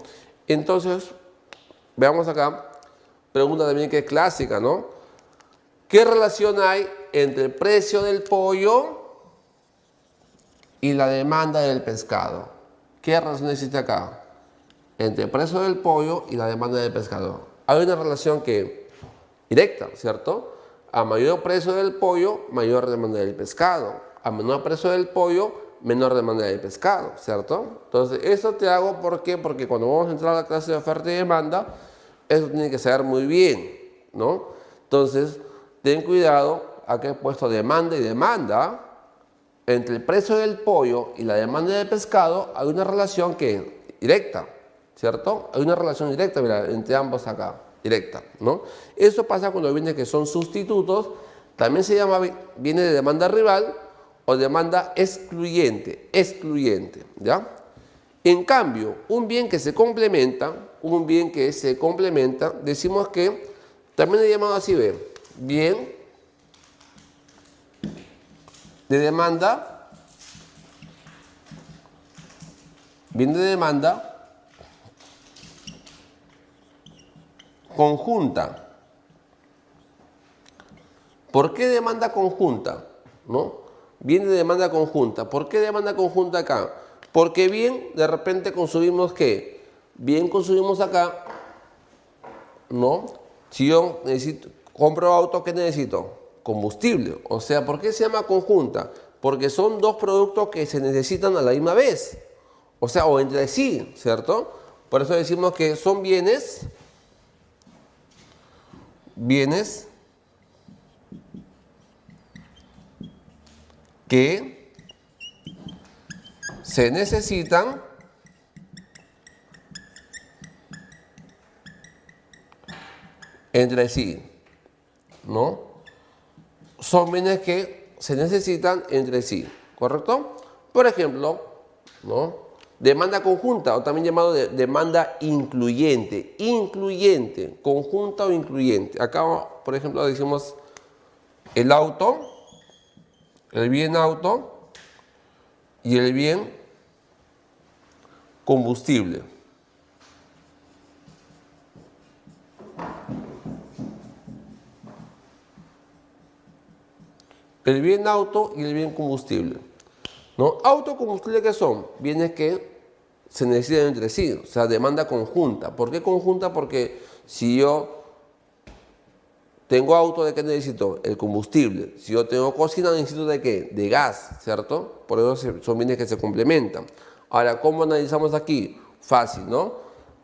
Entonces, veamos acá. Pregunta también que es clásica, ¿no? ¿Qué relación hay entre el precio del pollo y la demanda del pescado? ¿Qué relación existe acá? Entre el precio del pollo y la demanda del pescado. Hay una relación que directa, ¿cierto? A mayor precio del pollo, mayor demanda del pescado. A menor precio del pollo, menor demanda del pescado, ¿cierto? Entonces, esto te hago, ¿por qué? Porque cuando vamos a entrar a la clase de oferta y demanda, eso tiene que saber muy bien, ¿no? Entonces, ten cuidado, aquí he puesto demanda y demanda. Entre el precio del pollo y la demanda del pescado hay una relación que directa, ¿cierto? Hay una relación directa, mira, entre ambos acá, directa, ¿no? Eso pasa cuando viene que son sustitutos, también se llama, viene de demanda rival o demanda excluyente, ¿ya? En cambio, un bien que se complementa, decimos que también es llamado así, ve, bien de demanda, conjunta. ¿Por qué demanda conjunta? ¿No? Bien de demanda conjunta. ¿Por qué demanda conjunta acá? Porque bien, de repente consumimos ¿qué? Bien consumimos acá, ¿no? Si yo compro auto, ¿qué necesito? Combustible. O sea, ¿por qué se llama conjunta? Porque son dos productos que se necesitan a la misma vez. O sea, o entre sí, ¿cierto? Por eso decimos que son bienes que se necesitan entre sí, ¿no? Son bienes que se necesitan entre sí, ¿correcto? Por ejemplo, ¿no? Demanda conjunta, o también llamado demanda incluyente, conjunta o incluyente. Acá, por ejemplo, decimos el auto, el bien auto y el bien combustible. El bien auto y el bien combustible, ¿no? Auto, combustible, ¿qué son? Bienes que se necesitan entre sí, o sea, demanda conjunta. ¿Por qué conjunta? Porque si yo tengo auto, ¿de qué necesito? El combustible. Si yo tengo cocina, necesito ¿de qué? De gas, ¿cierto? Por eso son bienes que se complementan. Ahora, ¿cómo analizamos aquí? Fácil, ¿no?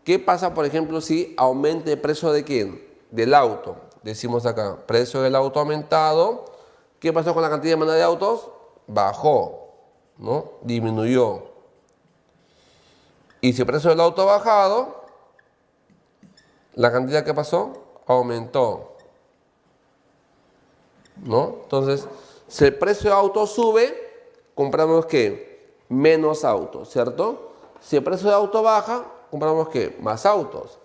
¿Qué pasa, por ejemplo, si aumenta el precio de quién? Del auto. Decimos acá, precio del auto aumentado. ¿Qué pasó con la cantidad de demanda de autos? Bajó, ¿no? Disminuyó. Y si el precio del auto ha bajado, la cantidad que pasó aumentó, ¿no? Entonces, si el precio de auto sube, compramos ¿qué? Menos autos, ¿cierto? Si el precio de auto baja, compramos ¿qué? Más autos.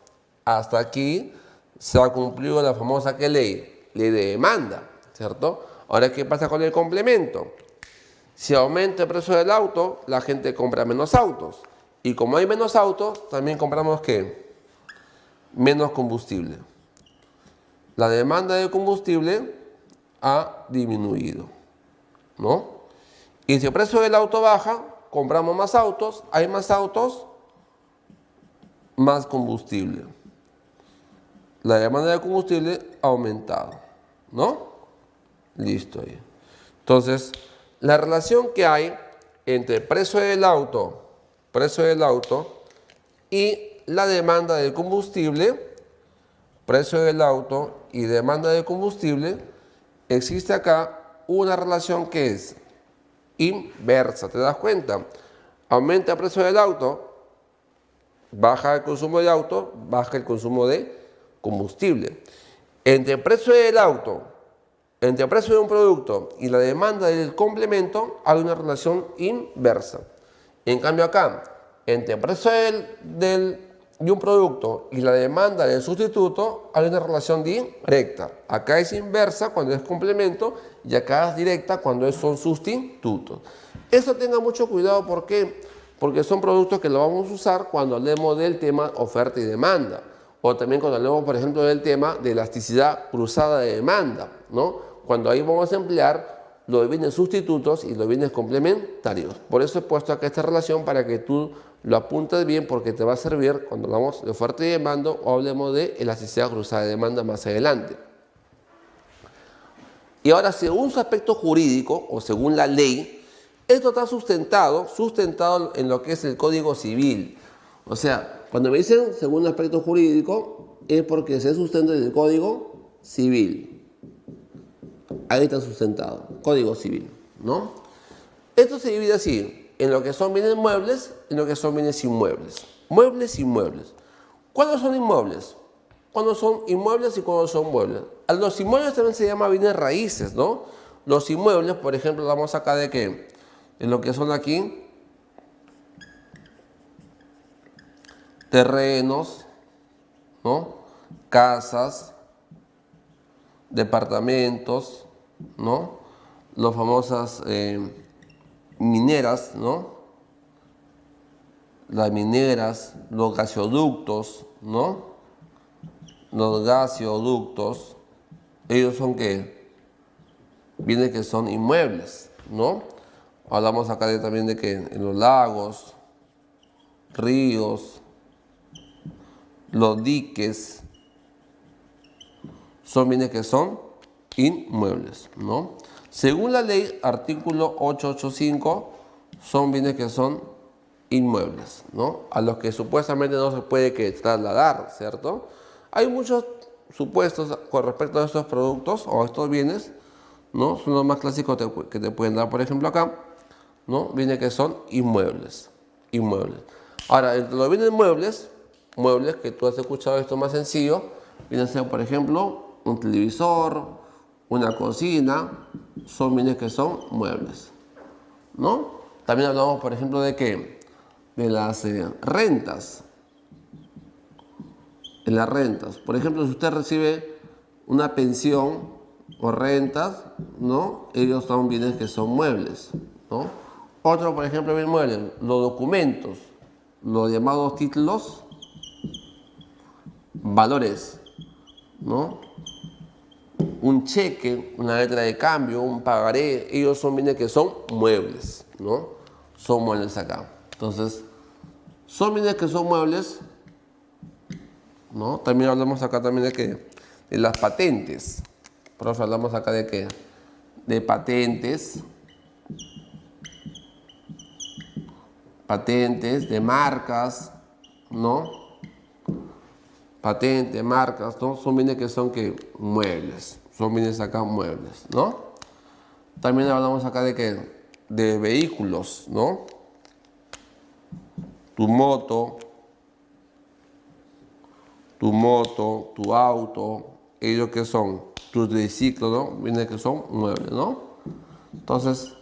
Hasta aquí se ha cumplido la famosa ¿qué ley? Ley de demanda, ¿cierto? Ahora, ¿qué pasa con el complemento? Si aumenta el precio del auto, la gente compra menos autos. Y como hay menos autos, también compramos ¿qué? Menos combustible. La demanda de combustible ha disminuido, ¿no? Y si el precio del auto baja, compramos más autos, hay más autos, más combustible. La demanda de combustible ha aumentado, ¿no? Listo ahí. Entonces, la relación que hay entre el precio del auto y la demanda del combustible, precio del auto y demanda de combustible, existe acá una relación que es inversa. ¿Te das cuenta? Aumenta el precio del auto, baja el consumo de auto, baja el consumo de combustible. Entre el precio del auto, entre el precio de un producto y la demanda del complemento hay una relación inversa. En cambio acá, entre el precio de un producto y la demanda del sustituto hay una relación directa. Acá es inversa cuando es complemento y acá es directa cuando son sustitutos. Eso tenga mucho cuidado, ¿por qué? Porque son productos que lo vamos a usar cuando hablemos del tema oferta y demanda. O también cuando hablemos, por ejemplo, del tema de elasticidad cruzada de demanda, ¿no? Cuando ahí vamos a emplear los bienes sustitutos y los bienes complementarios. Por eso he puesto acá esta relación para que tú lo apuntes bien, porque te va a servir cuando hablamos de oferta y demanda o hablemos de elasticidad cruzada de demanda más adelante. Y ahora, según su aspecto jurídico o según la ley, esto está sustentado en lo que es el Código Civil. O sea, cuando me dicen según el aspecto jurídico, es porque se sustenta en el Código Civil. Ahí está sustentado, Código Civil, ¿no? Esto se divide así, en lo que son bienes muebles y en lo que son bienes inmuebles. Muebles y inmuebles. ¿Cuándo son inmuebles? ¿Cuándo son inmuebles y cuándo son muebles? A los inmuebles también se llama bienes raíces, ¿no? Los inmuebles, por ejemplo, hablamos acá de que, en lo que son aquí, terrenos, ¿no? Casas, departamentos, ¿no? Las famosas mineras, ¿no? Las mineras, los gasoductos, ¿no? Los gasoductos, ellos son que bienes que son inmuebles, ¿no? Hablamos acá también de que en los lagos, ríos, los diques, son bienes que son inmuebles, ¿no? Según la ley, artículo 885, son bienes que son inmuebles, ¿no? A los que supuestamente no se puede trasladar, ¿cierto? Hay muchos supuestos con respecto a estos productos o a estos bienes, ¿no? Son los más clásicos que te pueden dar, por ejemplo, acá, ¿no? Bienes que son inmuebles, inmuebles. Ahora, entre los bienes muebles que tú has escuchado esto más sencillo, vienen a ser, por ejemplo, un televisor, una cocina, son bienes que son muebles, ¿no? También hablamos, por ejemplo, de qué, de las rentas. En las rentas, por ejemplo, si usted recibe una pensión o rentas, ¿no? Ellos son bienes que son muebles, ¿no? Otro, por ejemplo, bien mueble, los documentos, los llamados títulos, valores, ¿no? Un cheque, una letra de cambio, un pagaré, ellos son bienes que son muebles, ¿no? Son muebles acá. Entonces, son bienes que son muebles, ¿no? También hablamos acá también de las patentes. Profe, hablamos acá de qué, de patentes, de marcas, ¿no? Patentes, marcas, ¿no? Son bienes que son muebles, son bienes acá muebles, ¿no? También hablamos acá de vehículos, ¿no? Tu moto, tu auto, ellos que son tus triciclos, ¿no? Bienes que son muebles, ¿no? Entonces,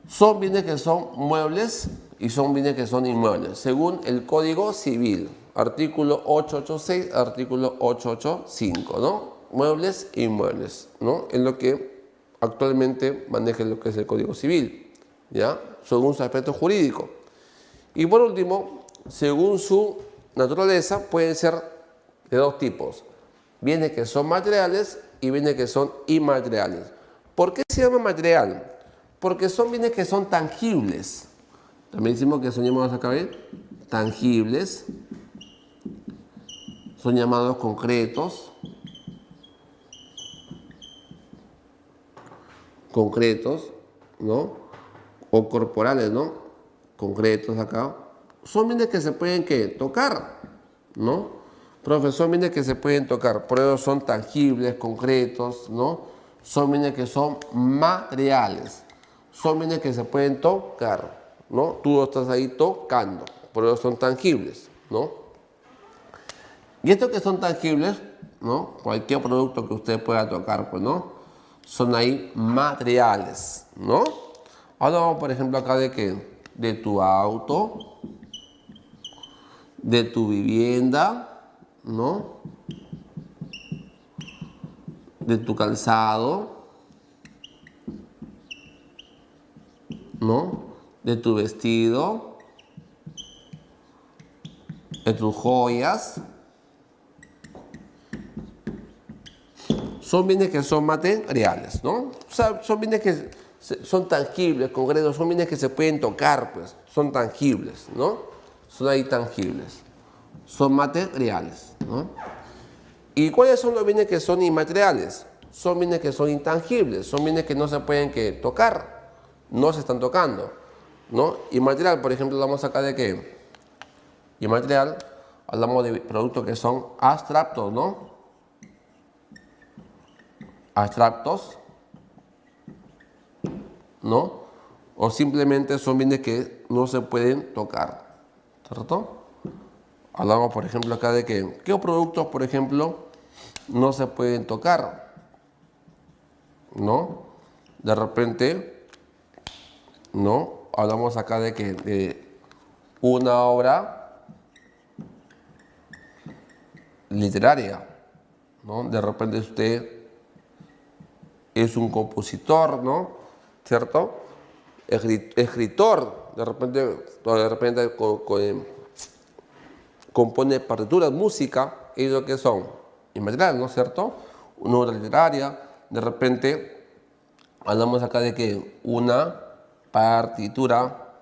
son bienes que son muebles y son bienes que son inmuebles, según el Código Civil, artículo 886, artículo 885, ¿no? Muebles e inmuebles, ¿no? Es lo que actualmente maneja lo que es el Código Civil, ¿ya? Según su aspecto jurídico. Y por último, según su naturaleza, pueden ser de dos tipos: bienes que son materiales y bienes que son inmateriales. ¿Por qué se llama material? Porque son bienes que son tangibles. También decimos que son llamados acá, ¿ven? Tangibles. Son llamados concretos. Concretos, ¿no? O corporales, ¿no? Concretos acá. Son bienes que se pueden, ¿qué? Tocar, ¿no? Profesor, bienes que se pueden tocar. Por eso son tangibles, concretos, ¿no? Son bienes que son materiales. Son bienes que se pueden tocar, ¿no? Tú lo estás ahí tocando. Por eso son tangibles, ¿no? Y estos que son tangibles, ¿no? Cualquier producto que usted pueda tocar, pues, ¿no? Son ahí materiales, ¿no? Ahora vamos, por ejemplo, acá de que de tu auto, de tu vivienda, ¿no? De tu calzado, ¿no? De tu vestido, de tus joyas. Son bienes que son materiales, ¿no? O sea, son bienes que son tangibles, concretos, son bienes que se pueden tocar, pues, son tangibles, ¿no? Son ahí tangibles, son materiales, ¿no? ¿Y cuáles son los bienes que son inmateriales? Son bienes que son intangibles, son bienes que no se pueden tocar, no se están tocando, ¿no? Inmaterial, por ejemplo, hablamos acá de qué. Inmaterial, hablamos de productos que son abstractos, ¿no? Abstractos, ¿no? O simplemente son bienes que no se pueden tocar, ¿cierto? Hablamos, por ejemplo, acá de que, ¿qué productos, por ejemplo, no se pueden tocar? ¿No? De repente, ¿no? Hablamos acá de que de una obra literaria, ¿no? De repente usted es un compositor, ¿no? ¿Cierto? Escritor, de repente compone partituras, música, ¿ellos qué son? Inmaterial, ¿no es cierto? Una obra literaria, de repente hablamos acá de que una partitura,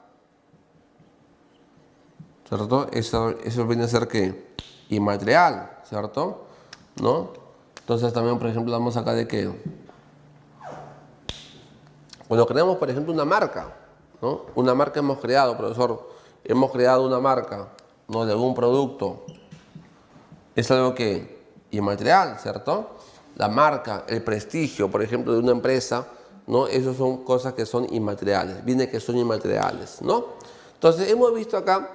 ¿cierto? Eso viene a ser que inmaterial, ¿cierto? ¿No? Entonces también, por ejemplo, hablamos acá de que cuando creamos, por ejemplo, una marca, ¿no? Una marca hemos creado, profesor, hemos creado una marca, ¿no? De algún producto. Es algo que inmaterial, ¿cierto? La marca, el prestigio, por ejemplo, de una empresa, ¿no? Esas son cosas que son inmateriales, bienes que son inmateriales, ¿no? Entonces, hemos visto acá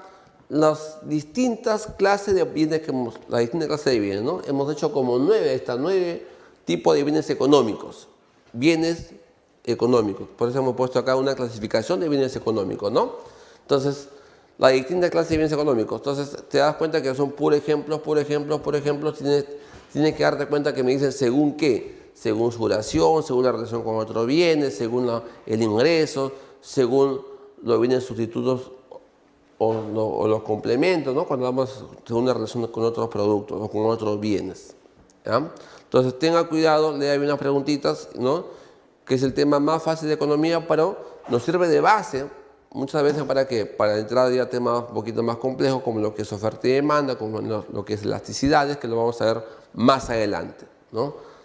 las distintas clases de bienes las distintas clases de bienes, ¿no? Hemos hecho como 9 tipos de bienes económicos. Bienes económicos. Por eso hemos puesto acá una clasificación de bienes económicos, ¿no? Entonces, las distintas clases de bienes económicos. Entonces, te das cuenta que son puros ejemplos. Tienes que darte cuenta que me dicen según qué. Según su duración, según la relación con otros bienes, según el ingreso, según los bienes sustitutos o los complementos, ¿no? Cuando hablamos según la relación con otros productos o con otros bienes, ¿ya? Entonces, tenga cuidado, lea unas preguntitas, ¿no? Que es el tema más fácil de economía, pero nos sirve de base muchas veces para que para entrar ya a temas un poquito más complejos como lo que es oferta y demanda, como lo que es elasticidades, que lo vamos a ver más adelante, ¿no?